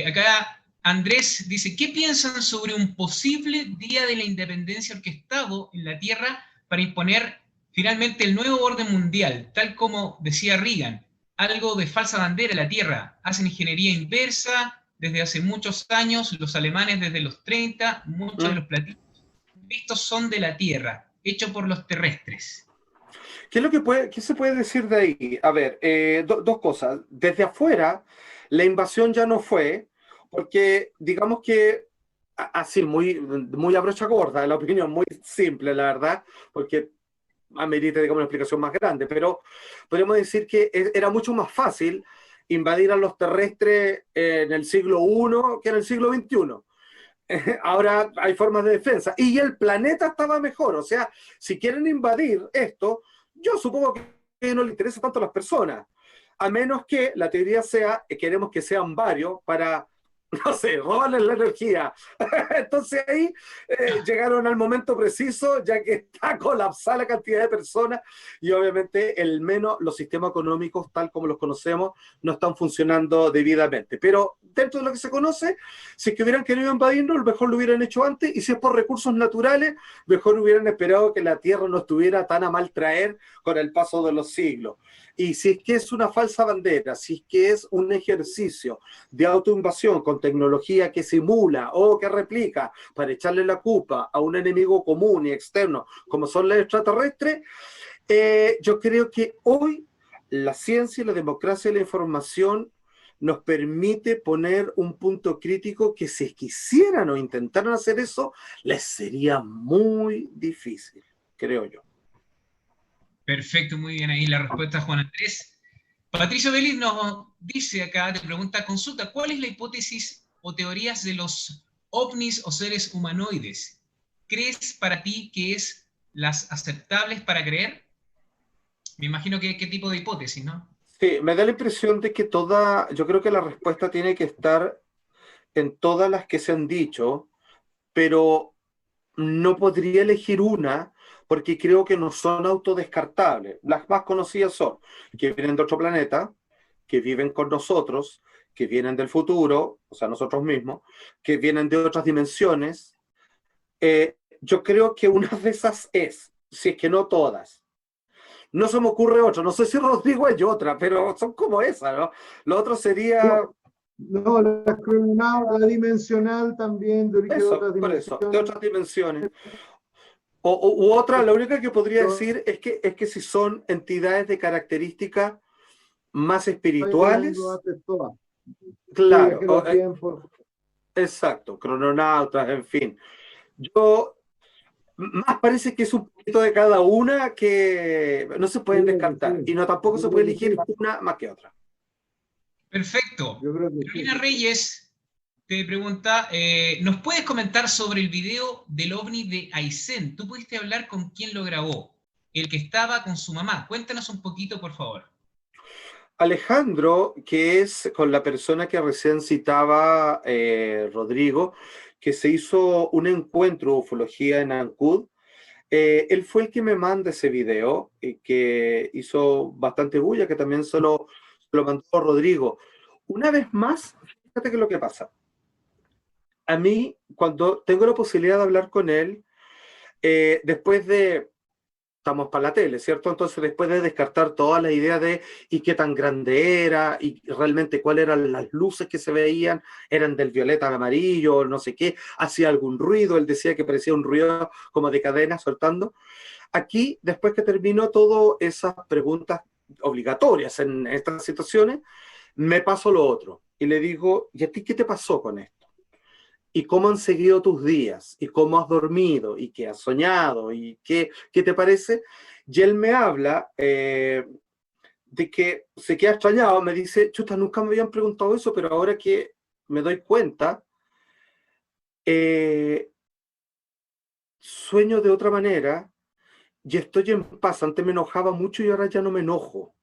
acá Andrés dice, ¿qué piensan sobre un posible Día de la Independencia orquestado en la Tierra para imponer finalmente el nuevo orden mundial, tal como decía Reagan? Algo de falsa bandera en la Tierra, hacen ingeniería inversa desde hace muchos años, los alemanes desde los 30, muchos de los platillos vistos son de la Tierra, hecho por los terrestres. ¿Qué se puede decir de ahí? A ver, dos cosas. Desde afuera, la invasión ya no fue, porque digamos que, así, muy a brocha gorda, la opinión muy simple, la verdad, porque amerita, digamos, una explicación más grande, pero podríamos decir que era mucho más fácil invadir a los terrestres en el siglo I que en el siglo XXI. Ahora hay formas de defensa y el planeta estaba mejor, o sea, si quieren invadir esto, yo supongo que no le interesa tanto a las personas, a menos que la teoría sea, queremos que sean varios para, no sé, robarles la energía. Entonces ahí llegaron al momento preciso, ya que está colapsada la cantidad de personas y obviamente los sistemas económicos tal como los conocemos no están funcionando debidamente. Pero dentro de lo que se conoce, si es que hubieran querido invadirnos, mejor lo hubieran hecho antes, y si es por recursos naturales, mejor hubieran esperado que la Tierra no estuviera tan a mal traer con el paso de los siglos. Y si es que es una falsa bandera, si es que es un ejercicio de autoinvasión con tecnología que simula o que replica para echarle la culpa a un enemigo común y externo, como son los extraterrestres, yo creo que hoy la ciencia, la democracia y la información nos permite poner un punto crítico que si quisieran o intentaran hacer eso, les sería muy difícil, creo yo. Perfecto, muy bien ahí la respuesta, Juan Andrés. Patricio Vélez nos dice acá, te pregunta, consulta, ¿cuál es la hipótesis o teorías de los ovnis o seres humanoides? ¿Crees para ti que es las aceptables para creer? Me imagino que qué tipo de hipótesis, ¿no? Sí, me da la impresión de que yo creo que la respuesta tiene que estar en todas las que se han dicho, pero no podría elegir una porque creo que no son autodescartables. Las más conocidas son que vienen de otro planeta, que viven con nosotros, que vienen del futuro, o sea, nosotros mismos, que vienen de otras dimensiones. Yo creo que una de esas es, si es que no todas. No se me ocurre otra, no sé si Rodrigo hay otra, pero son como esas, ¿no? Lo otro sería No, la crononauta, la dimensional también, de origen de eso, otras por eso, de dimensiones. otras dimensiones. U otra, la única que podría decir es que si son entidades de características más Bailando espirituales, hace todas. Sí, claro, que los tiempos. exacto, crononautas, en fin. Yo, más parece que es un poquito de cada una que no se Yo pueden creo que descartar y sí. no tampoco Yo se puede creo que elegir sí. una más que otra. Perfecto. Yo creo que Carolina sí. Reyes te pregunta, ¿nos puedes comentar sobre el video del ovni de Aysén? ¿Tú pudiste hablar con quién lo grabó? El que estaba con su mamá. Cuéntanos un poquito, por favor. Alejandro, que es con la persona que recién citaba Rodrigo, que se hizo un encuentro de ufología en Ancud. Él fue el que me manda ese video y que hizo bastante bulla, que también se lo mandó Rodrigo. Una vez más, fíjate que lo que pasa. A mí, cuando tengo la posibilidad de hablar con él, después de estamos para la tele, ¿cierto? Entonces, después de descartar todas las ideas de y qué tan grande era, y realmente cuáles eran las luces que se veían, eran del violeta al amarillo, no sé qué, hacía algún ruido, él decía que parecía un ruido como de cadena soltando. Aquí, después que termino todas esas preguntas obligatorias en estas situaciones, me paso lo otro y le digo, ¿y a ti qué te pasó con esto? ¿Y cómo han seguido tus días? ¿Y cómo has dormido? ¿Y qué has soñado? ¿Y qué te parece? Y él me habla de que se queda extrañado, me dice, chuta, nunca me habían preguntado eso, pero ahora que me doy cuenta, eh, sueño de otra manera y estoy en paz. Antes me enojaba mucho y ahora ya no me enojo.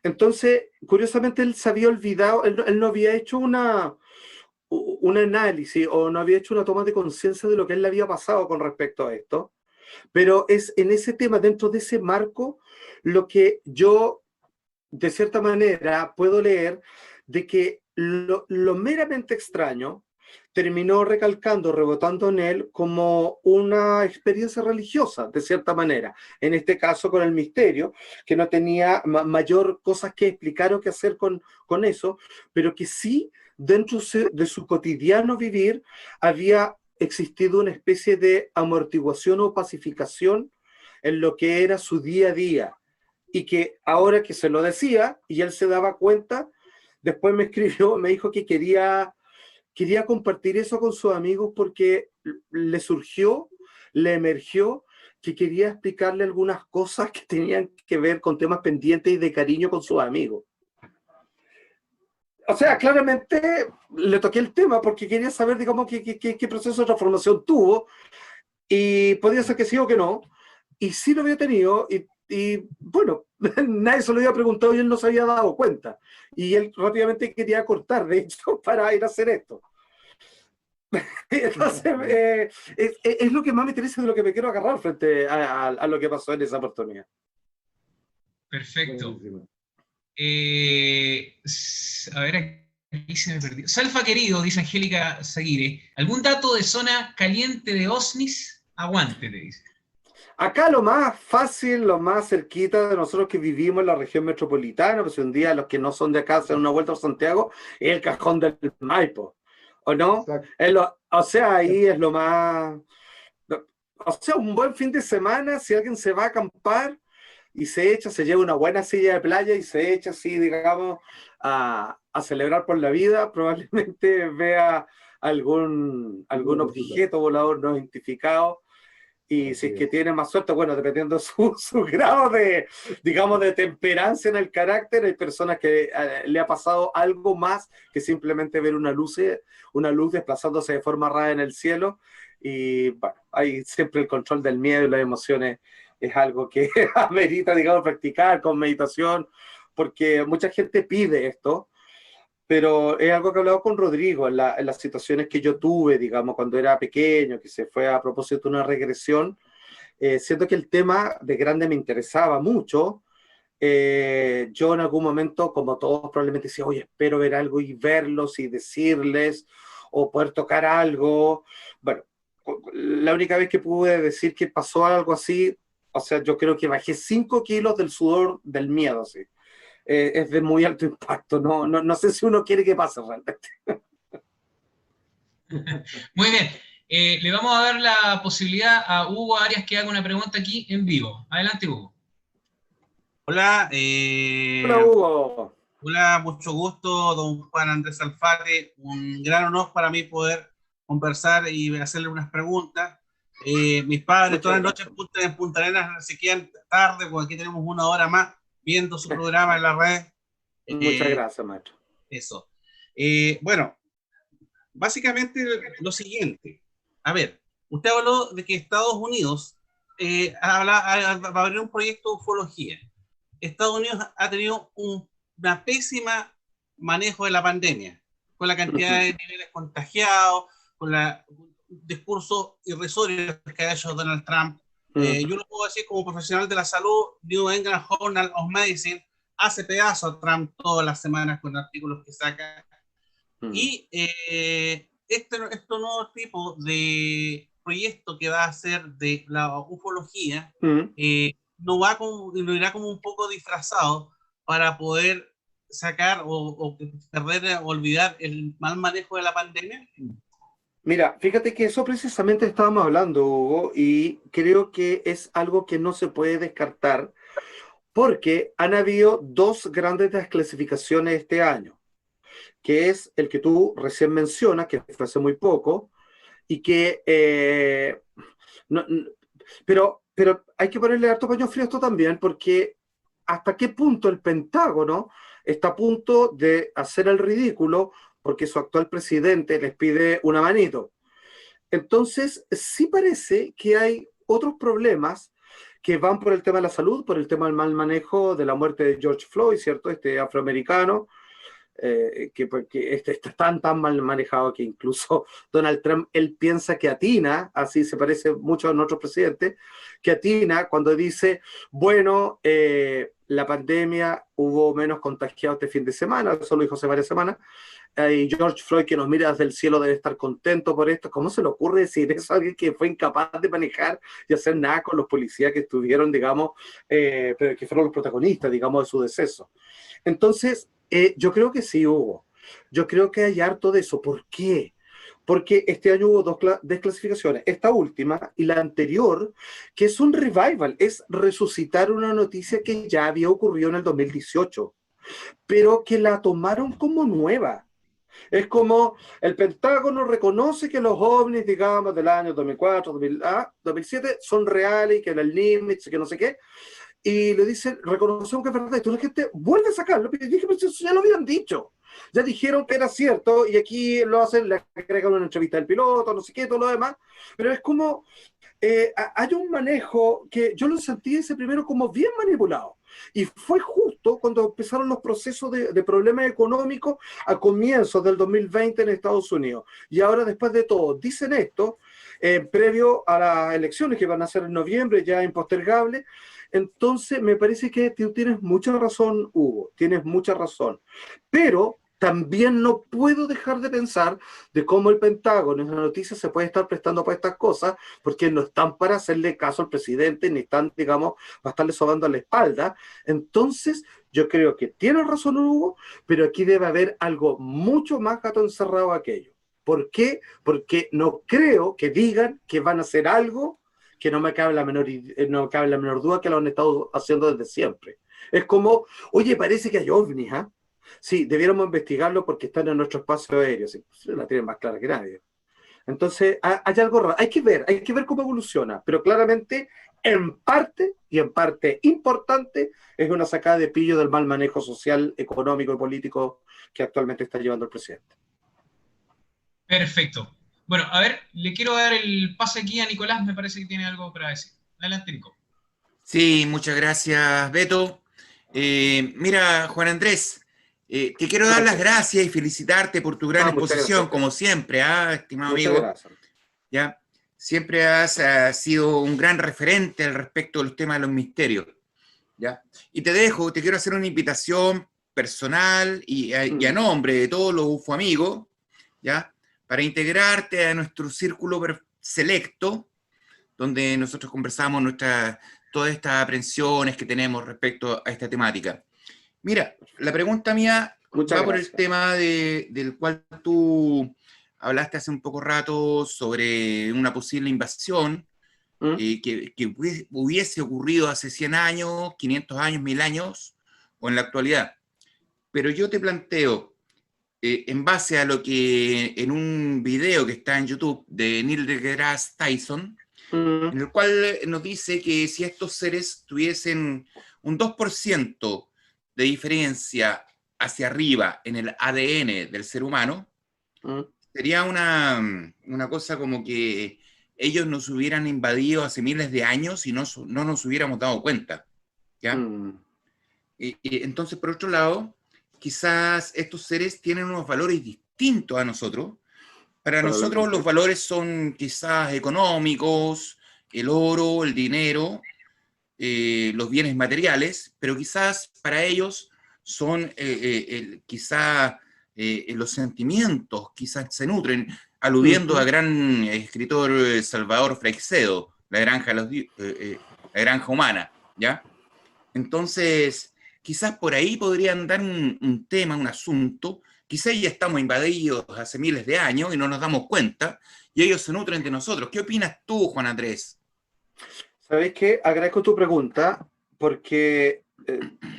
Entonces, curiosamente, él se había olvidado, él no había hecho un análisis o no había hecho una toma de conciencia de lo que él le había pasado con respecto a esto, pero es en ese tema, dentro de ese marco, lo que yo, de cierta manera, puedo leer de que lo meramente extraño terminó recalcando, rebotando en él como una experiencia religiosa, de cierta manera. En este caso con el misterio, que no tenía mayor cosas que explicar o que hacer con eso, pero que sí, dentro de su cotidiano vivir, había existido una especie de amortiguación o pacificación en lo que era su día a día. Y que ahora que se lo decía y él se daba cuenta, después me escribió, me dijo que quería compartir eso con sus amigos porque le surgió, le emergió que quería explicarle algunas cosas que tenían que ver con temas pendientes y de cariño con sus amigos. O sea, claramente le toqué el tema porque quería saber, digamos, qué proceso de transformación tuvo y podía ser que sí o que no. Y sí lo había tenido y bueno, nadie se lo había preguntado y él no se había dado cuenta. Y él rápidamente quería cortar, de hecho, para ir a hacer esto. Entonces, es lo que más me interesa, de lo que me quiero agarrar frente a lo que pasó en esa oportunidad. Perfecto. Buenísimo. A ver, aquí se me perdió. Salfa querido, dice Angélica Zaguire. ¿Algún dato de zona caliente de OSNIs? Aguante, te dice. Acá lo más fácil, lo más cerquita de nosotros que vivimos en la región metropolitana, pues un día los que no son de acá hacen una vuelta a Santiago, es el Cajón del Maipo, ¿o no? Exacto. O sea, ahí es lo más... O sea, un buen fin de semana, si alguien se va a acampar y se echa, se lleva una buena silla de playa y se echa así, digamos, a celebrar por la vida, probablemente vea algún objeto volador no identificado. Y si Así es que es. tiene más suerte, bueno, dependiendo su grado de, digamos, de temperancia en el carácter, hay personas que le ha pasado algo más que simplemente ver una luz desplazándose de forma rara en el cielo. Y bueno, hay siempre el control del miedo y las emociones es algo que amerita, digamos, practicar con meditación, porque mucha gente pide esto. pero es algo que he hablado con Rodrigo en las situaciones que yo tuve, digamos, cuando era pequeño, que se fue a propósito de una regresión. Siento que el tema de grande me interesaba mucho. Yo en algún momento, como todos, probablemente decía, oye, espero ver algo y verlos y decirles, o poder tocar algo. Bueno, la única vez que pude decir que pasó algo así, o sea, yo creo que bajé 5 kilos del sudor del miedo, así. Es de muy alto impacto, no sé si uno quiere que pase realmente. Muy bien. Le vamos a dar la posibilidad a Hugo Arias que haga una pregunta aquí en vivo. Adelante, Hugo. Hola, Hola, Hugo. hola, mucho gusto, don Juan Andrés Alfate. Un gran honor para mí poder conversar y hacerle unas preguntas. Mis padres Muchas todas las noches gracias. en Punta Arenas se quedan tarde, porque aquí tenemos una hora más viendo su programa en la red. Muchas Eh, gracias, maestro. Eso. Bueno, básicamente lo siguiente. A ver, usted habló de que Estados Unidos va a abrir un proyecto de ufología. Estados Unidos ha tenido una pésima manejo de la pandemia, con la cantidad de niveles contagiados, con el discurso irrisorio que ha hecho Donald Trump. Yo lo puedo decir como profesional de la salud. New England Journal of Medicine hace pedazos a Trump todas las semanas con artículos que saca. Y estos nuevos tipos de proyecto que va a hacer de la ufología lo irá como un poco disfrazado para poder sacar o perder o olvidar el mal manejo de la pandemia. Mira, fíjate que eso precisamente estábamos hablando, Hugo, y creo que es algo que no se puede descartar porque han habido dos grandes desclasificaciones este año, que es el que tú recién mencionas, que fue hace muy poco, y que no, pero hay que ponerle harto paño frío a esto también, porque hasta qué punto el Pentágono está a punto de hacer el ridículo porque su actual presidente les pide una manito. Entonces, sí parece que hay otros problemas que van por el tema de la salud, por el tema del mal manejo de la muerte de George Floyd, ¿cierto? Este afroamericano, que está tan mal manejado que incluso Donald Trump, él piensa que atina, así se parece mucho a nuestro presidente, que atina cuando dice, bueno, la pandemia hubo menos contagiados este fin de semana, eso lo dijo hace varias semanas, y George Floyd que nos mira desde el cielo debe estar contento por esto. ¿Cómo se le ocurre decir eso a alguien que fue incapaz de manejar y hacer nada con los policías que estuvieron, digamos, pero que fueron los protagonistas, digamos, de su deceso? Entonces, yo creo que sí hubo. Yo creo que hay harto de eso. ¿Por qué? Porque este año hubo dos desclasificaciones, esta última y la anterior, que es un revival, es resucitar una noticia que ya había ocurrido en el 2018, pero que la tomaron como nueva. Es como el Pentágono reconoce que los ovnis, digamos, del año 2004, 2007, son reales y que el Nimitz, que no sé qué, y le dicen, reconocemos que es verdad, y toda la gente vuelve a sacarlo, y dije, pero eso ya lo habían dicho, ya dijeron que era cierto, y aquí lo hacen, le agregan una entrevista del piloto, no sé qué, todo lo demás, pero es como, hay un manejo que yo lo sentí ese primero como bien manipulado, y fue justo cuando empezaron los procesos de problemas económicos a comienzos del 2020 en Estados Unidos, y ahora después de todo, dicen esto, previo a las elecciones que van a ser en noviembre, ya impostergables. Entonces, me parece que tú tienes mucha razón, Hugo, tienes mucha razón. Pero también no puedo dejar de pensar de cómo el Pentágono en la noticia se puede estar prestando para estas cosas, porque no están para hacerle caso al presidente, ni están, digamos, para estarle sobando a la espalda. Entonces, yo creo que tiene razón, Hugo, pero aquí debe haber algo mucho más gato encerrado aquello. ¿Por qué? Porque no creo que digan que van a hacer algo que no me cabe no cabe la menor duda que lo han estado haciendo desde siempre. Es como, oye, parece que hay ovnis, ¿ah? Sí, debiéramos investigarlo porque están en nuestro espacio aéreo. Sí, la tienen más clara que nadie. Entonces, hay algo raro. Hay que ver cómo evoluciona, pero claramente, en parte, y en parte importante, es una sacada de pillo del mal manejo social, económico y político que actualmente está llevando el presidente. Perfecto. Bueno, a ver, le quiero dar el pase aquí a Nicolás, me parece que tiene algo para decir. Adelante, Nico. Sí, muchas gracias, Beto. Mira, Juan Andrés, Te quiero dar las gracias y felicitarte por tu gran exposición, gracias. como siempre, estimado Muchas amigo. gracias. ¿Ya? Siempre has sido un gran referente al respecto de los temas de los misterios. ¿Ya? Y te quiero hacer una invitación personal y a nombre de todos los UFO amigos, ¿ya? Para integrarte a nuestro círculo selecto, donde nosotros conversamos todas estas aprensiones que tenemos respecto a esta temática. Mira, la pregunta mía va por el tema del cual tú hablaste hace un poco rato sobre una posible invasión que hubiese ocurrido hace 100 años, 500 años, 1000 años, o en la actualidad. Pero yo te planteo, en base a lo que en un video que está en YouTube de Neil deGrasse Tyson, en el cual nos dice que si estos seres tuviesen un 2% de diferencia hacia arriba en el ADN del ser humano, sería una cosa como que ellos nos hubieran invadido hace miles de años y no nos hubiéramos dado cuenta, ¿ya? Y entonces, por otro lado, quizás estos seres tienen unos valores distintos a nosotros. Para nosotros los valores son quizás económicos, el oro, el dinero, los bienes materiales, pero quizás para ellos son quizás los sentimientos, quizás se nutren, aludiendo a gran escritor Salvador Freixedo, La granja humana, ¿ya? Entonces, quizás por ahí podrían dar un tema, un asunto. Quizás ya estamos invadidos hace miles de años y no nos damos cuenta, y ellos se nutren de nosotros. ¿Qué opinas tú, Juan Andrés? ¿Sabes qué? Agradezco tu pregunta porque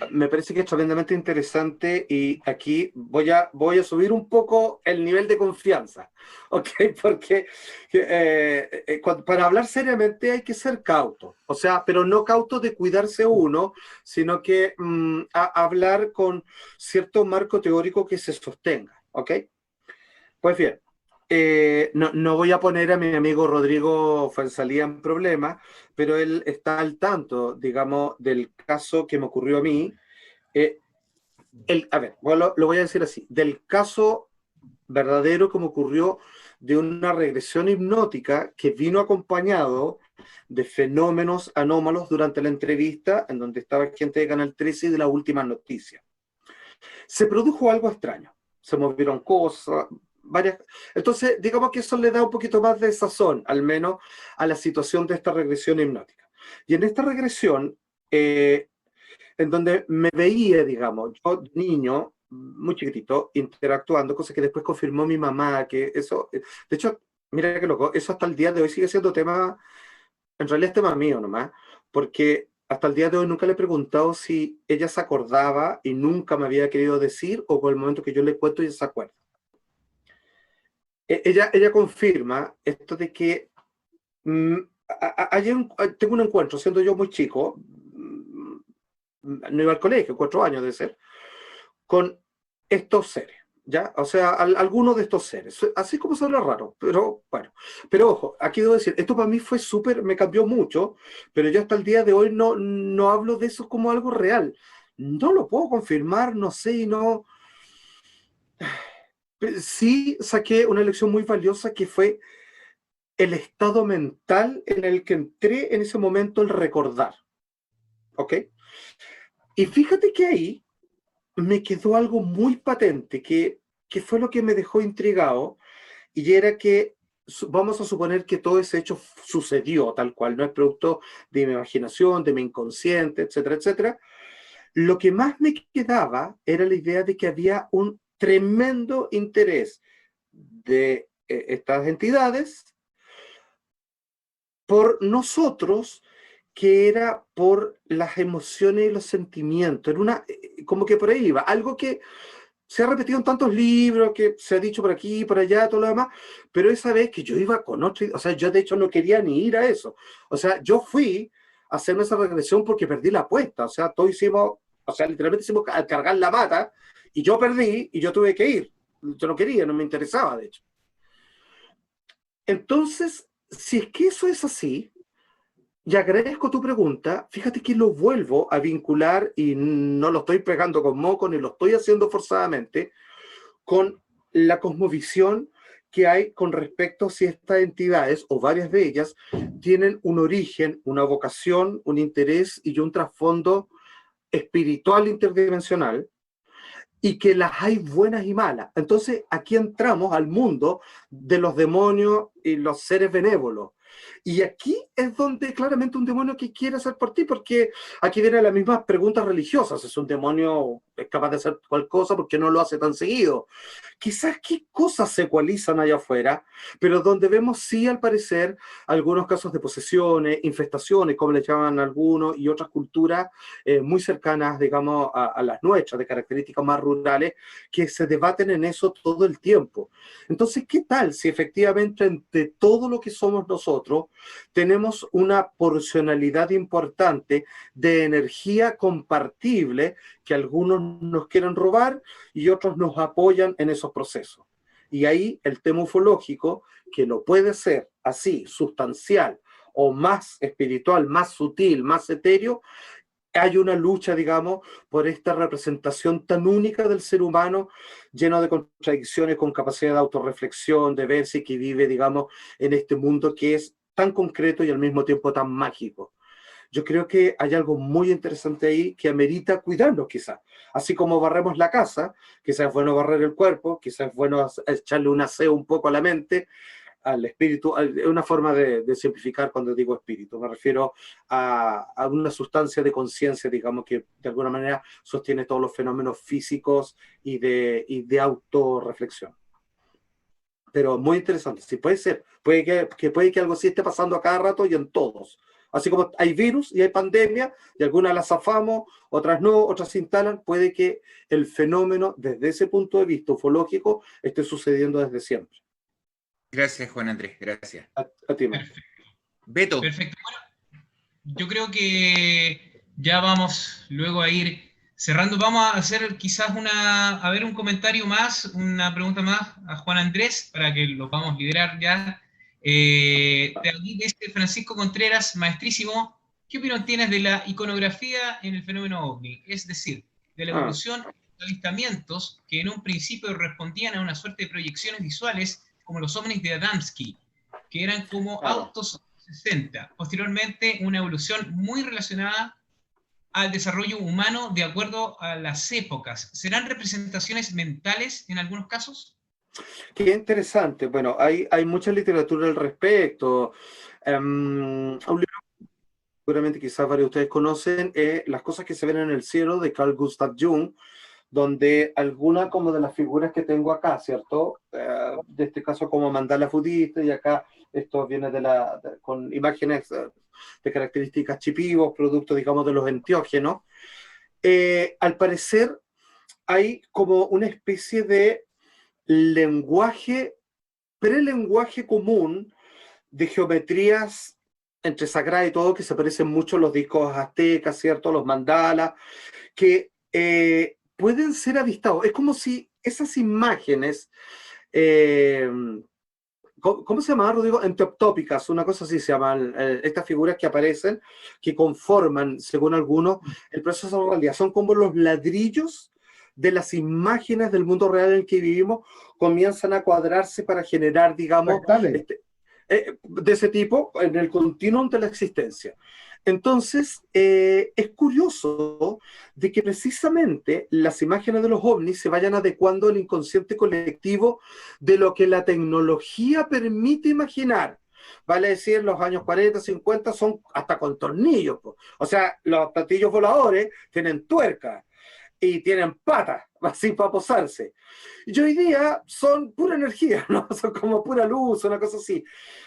me parece que es tremendamente interesante y aquí voy a subir un poco el nivel de confianza, ¿ok? Porque para hablar seriamente hay que ser cauto, o sea, pero no cauto de cuidarse uno, sino que hablar con cierto marco teórico que se sostenga, ¿ok? Pues bien. No voy a poner a mi amigo Rodrigo Fuenzalía en problema, pero él está al tanto, digamos, del caso que me ocurrió a mí. A ver, bueno, lo voy a decir así, del caso verdadero que me ocurrió de una regresión hipnótica que vino acompañado de fenómenos anómalos durante la entrevista en donde estaba gente de Canal 13 y de las últimas noticias. Se produjo algo extraño, se movieron cosas, varias. Entonces, digamos que eso le da un poquito más de sazón, al menos, a la situación de esta regresión hipnótica. Y en esta regresión, en donde me veía, digamos, yo niño, muy chiquitito, interactuando, cosa que después confirmó mi mamá, que eso, de hecho, mira qué loco, eso hasta el día de hoy sigue siendo tema, en realidad es tema mío nomás, porque hasta el día de hoy nunca le he preguntado si ella se acordaba y nunca me había querido decir, o por el momento que yo le cuento ella se acuerda. Ella confirma esto de que ayer tengo un encuentro, siendo yo muy chico, no iba al colegio, 4 años de ser, con estos seres, ¿ya? O sea, algunos de estos seres, así como suena raro, pero bueno. Pero ojo, aquí debo decir, esto para mí fue súper, me cambió mucho, pero yo hasta el día de hoy no hablo de eso como algo real. No lo puedo confirmar, no sé, y no... Sí saqué una lección muy valiosa que fue el estado mental en el que entré en ese momento, el recordar. ¿Ok? Y fíjate que ahí me quedó algo muy patente, que fue lo que me dejó intrigado, y era que vamos a suponer que todo ese hecho sucedió tal cual, no es producto de mi imaginación, de mi inconsciente, etcétera, etcétera. Lo que más me quedaba era la idea de que había un tremendo interés de estas entidades por nosotros, que era por las emociones y los sentimientos. Era como que por ahí iba, algo que se ha repetido en tantos libros, que se ha dicho por aquí, por allá, todo lo demás, pero esa vez que yo iba con otro, o sea, yo de hecho no quería ni ir a eso. O sea, yo fui a hacerme esa regresión porque perdí la apuesta. O sea, todos hicimos, o sea, literalmente hicimos al cargar la mata, y yo perdí y yo tuve que ir. Yo no quería, no me interesaba, de hecho. Entonces, si es que eso es así, Y agradezco tu pregunta. Fíjate que lo vuelvo a vincular y no lo estoy pegando con moco ni lo estoy haciendo forzadamente con la cosmovisión que hay con respecto a si estas entidades o varias de ellas tienen un origen, una vocación, un interés y un trasfondo espiritual interdimensional, y que las hay buenas y malas. Entonces aquí entramos al mundo de los demonios y los seres benévolos. Y aquí es donde claramente un demonio que quiere hacer por ti, porque aquí vienen las mismas preguntas religiosas. Es un demonio, es capaz de hacer cualquier cosa, porque no lo hace tan seguido. Quizás qué cosas se ecualizan allá afuera, pero donde vemos sí, al parecer, algunos casos de posesiones, infestaciones, como le llaman algunos, y otras culturas muy cercanas, digamos, a las nuestras, de características más rurales, que se debaten en eso todo el tiempo. Entonces, ¿qué tal si efectivamente entre todo lo que somos nosotros tenemos una porcionalidad importante de energía compartible que algunos nos quieren robar y otros nos apoyan en esos procesos? Y ahí el tema ufológico, que lo puede ser así, sustancial o más espiritual, más sutil, más etéreo, hay una lucha, digamos, por esta representación tan única del ser humano, lleno de contradicciones, con capacidad de autorreflexión, de verse, que vive, digamos, en este mundo que es tan concreto y al mismo tiempo tan mágico. Yo creo que hay algo muy interesante ahí que amerita cuidarnos, quizás. Así como barremos la casa, quizás es bueno barrer el cuerpo, quizás es bueno echarle un aseo un poco a la mente, al espíritu. Es una forma de simplificar cuando digo espíritu. Me refiero a una sustancia de conciencia, digamos, que de alguna manera sostiene todos los fenómenos físicos y de autorreflexión. Pero muy interesante. Sí, puede ser. Puede que algo así esté pasando a cada rato y en todos. Así como hay virus y hay pandemia, y algunas las zafamos, otras no, otras se instalan, puede que el fenómeno, desde ese punto de vista ufológico, esté sucediendo desde siempre. Gracias, Juan Andrés, gracias. A ti, Marco. Perfecto. Beto. Perfecto. Bueno, yo creo que ya vamos luego a ir cerrando. Vamos a hacer quizás a ver un comentario más, una pregunta más a Juan Andrés, para que lo podamos liderar ya. De aquí, de este Francisco Contreras, maestrísimo, ¿qué opinión tienes de la iconografía en el fenómeno OVNI? Es decir, de la evolución de los avistamientos que en un principio respondían a una suerte de proyecciones visuales, como los ovnis de Adamski, que eran como autos 60. Posteriormente, una evolución muy relacionada al desarrollo humano de acuerdo a las épocas. ¿Serán representaciones mentales en algunos casos? Qué interesante. Bueno, hay mucha literatura al respecto. Un libro seguramente quizás varios de ustedes conocen, Las cosas que se ven en el cielo, de Carl Gustav Jung, donde alguna como de las figuras que tengo acá, ¿cierto? De este caso como mandalas budistas, y acá esto viene con imágenes de características chipivos, producto, digamos, de los enteógenos. Al parecer hay como una especie de lenguaje, prelenguaje común de geometrías entre sagrada y todo, que se parecen mucho a los discos aztecas, ¿cierto? Los mandalas, que pueden ser avistados. Es como si esas imágenes, ¿cómo se llama, Rodrigo? Enteoptópicas, una cosa así se llaman, estas figuras que aparecen, que conforman, según algunos, el proceso de realidad. Son como los ladrillos de las imágenes del mundo real en el que vivimos, comienzan a cuadrarse para generar, digamos, de ese tipo en el continuum de la existencia. Entonces, es curioso de que precisamente las imágenes de los ovnis se vayan adecuando al inconsciente colectivo de lo que la tecnología permite imaginar. Vale decir, los años 40, 50 son hasta con tornillos. O sea, los platillos voladores tienen tuercas y tienen patas, así para posarse. Y hoy día son pura energía, ¿no? Son como pura luz, una cosa así.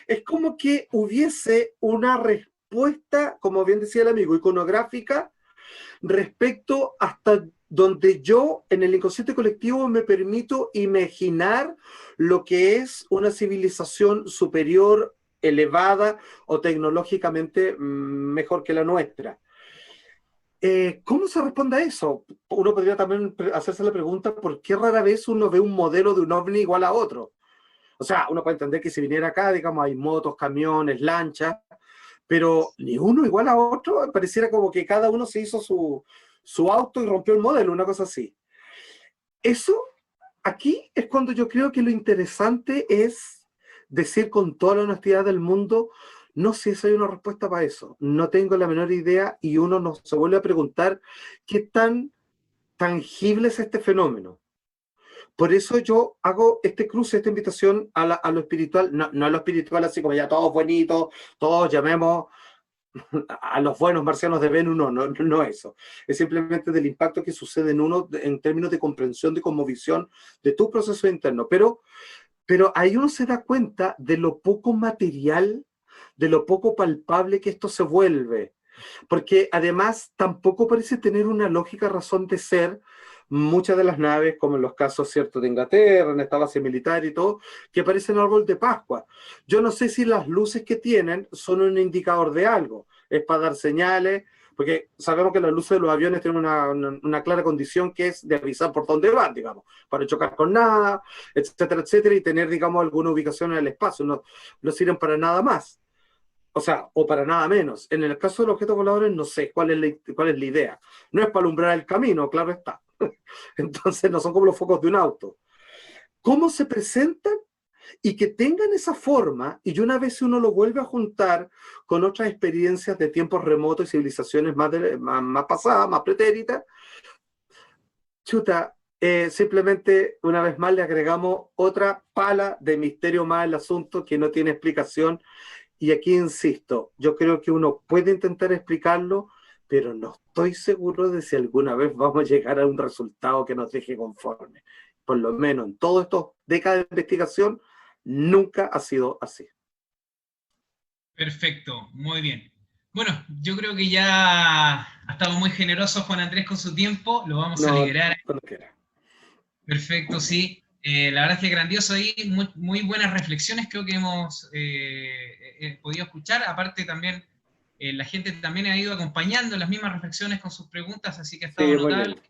Es como que hubiese una respuesta, como bien decía el amigo, iconográfica, respecto hasta donde yo, en el inconsciente colectivo, me permito imaginar lo que es una civilización superior, elevada o tecnológicamente mejor que la nuestra. ¿Cómo se responde a eso? Uno podría también hacerse la pregunta, ¿por qué rara vez uno ve un modelo de un ovni igual a otro? O sea, uno puede entender que si viniera acá, digamos, hay motos, camiones, lanchas, pero ni uno igual a otro, pareciera como que cada uno se hizo su auto y rompió el modelo, una cosa así. Eso, aquí es cuando yo creo que lo interesante es decir con toda la honestidad del mundo, no sé si hay una respuesta para eso, no tengo la menor idea, y uno no se vuelve a preguntar qué tan tangible es este fenómeno. Por eso yo hago este cruce, esta invitación a lo espiritual, no a lo espiritual así como ya todos bonitos, todos llamemos a los buenos marcianos de Venus, no eso. Es simplemente del impacto que sucede en uno en términos de comprensión, de cosmovisión, de tu proceso interno. Pero ahí uno se da cuenta de lo poco material, de lo poco palpable que esto se vuelve. Porque además tampoco parece tener una lógica razón de ser muchas de las naves, como en los casos, ¿cierto?, de Inglaterra, en esta base militar y todo, que parecen árbol de Pascua. Yo no sé si las luces que tienen son un indicador de algo, es para dar señales, porque sabemos que las luces de los aviones tienen una clara condición que es de avisar por dónde van, digamos, para no chocar con nada, etcétera, etcétera, y tener, digamos, alguna ubicación en el espacio, no sirven para nada más. O sea, o para nada menos. En el caso de los objetos voladores, no sé cuál es la idea. No es para alumbrar el camino, claro está. Entonces no son como los focos de un auto. ¿Cómo se presentan? Y que tengan esa forma, y una vez uno lo vuelve a juntar con otras experiencias de tiempos remotos y civilizaciones más pasadas, más pretéritas, chuta, simplemente una vez más le agregamos otra pala de misterio más al asunto que no tiene explicación. Y aquí insisto, yo creo que uno puede intentar explicarlo, pero no estoy seguro de si alguna vez vamos a llegar a un resultado que nos deje conforme. Por lo menos en todas estas décadas de investigación, nunca ha sido así. Perfecto, muy bien. Bueno, yo creo que ya ha estado muy generoso Juan Andrés con su tiempo, lo vamos a No, liberar. cuando quiera. Perfecto, sí. La verdad es que grandioso ahí, muy, muy buenas reflexiones creo que hemos podido escuchar. Aparte también, la gente también ha ido acompañando las mismas reflexiones con sus preguntas, así que ha estado Sí, muy notable. lindo.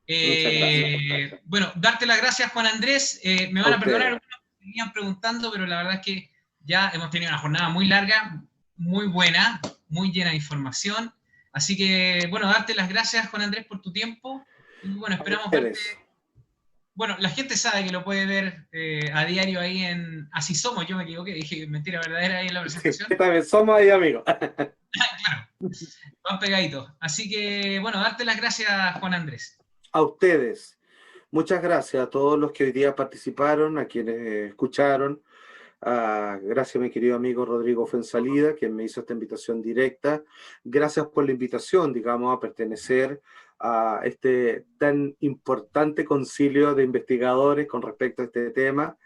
Muchas gracias. Bueno, darte las gracias, Juan Andrés. Me A van a perdonar ustedes. algunos que seguían preguntando, pero la verdad es que ya hemos tenido una jornada muy larga, muy buena, muy llena de información. Así que, bueno, darte las gracias, Juan Andrés, por tu tiempo. Y bueno, A esperamos verte. ustedes. Bueno, la gente sabe que lo puede ver a diario ahí en Así Somos. Yo me equivoqué, dije mentira verdadera ahí en la presentación. Sí, también somos ahí amigos. Claro, van pegaditos. Así que, bueno, darte las gracias, Juan Andrés. A ustedes. Muchas gracias a todos los que hoy día participaron, a quienes escucharon. Gracias a mi querido amigo Rodrigo Fuenzalida, quien me hizo esta invitación directa. Gracias por la invitación, digamos, a pertenecer a este tan importante concilio de investigadores con respecto a este tema.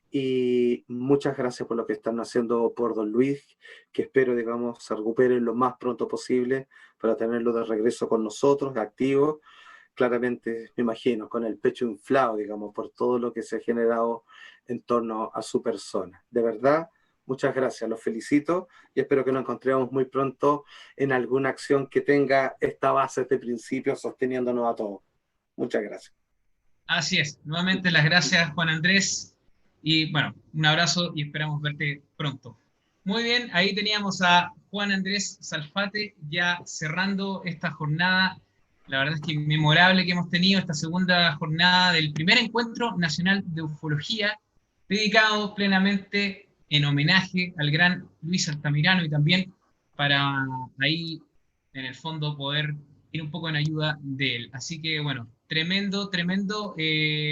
Y muchas gracias por lo que están haciendo por Don Luis, que espero, digamos, se recupere lo más pronto posible para tenerlo de regreso con nosotros, activo. Claramente, me imagino, con el pecho inflado, digamos, por todo lo que se ha generado en torno a su persona. De verdad, muchas gracias, los felicito y espero que nos encontremos muy pronto en alguna acción que tenga esta base de principios sosteniéndonos a todos. Muchas gracias. Así es. Nuevamente las gracias, Juan Andrés. Y bueno, un abrazo y esperamos verte pronto. Muy bien, ahí teníamos a Juan Andrés Salfate ya cerrando esta jornada. La verdad es que memorable que hemos tenido esta segunda jornada del primer encuentro nacional de ufología, dedicado plenamente en homenaje al gran Luis Altamirano y también para ahí, en el fondo, poder ir un poco en ayuda de él. Así que, bueno, tremendo, tremendo.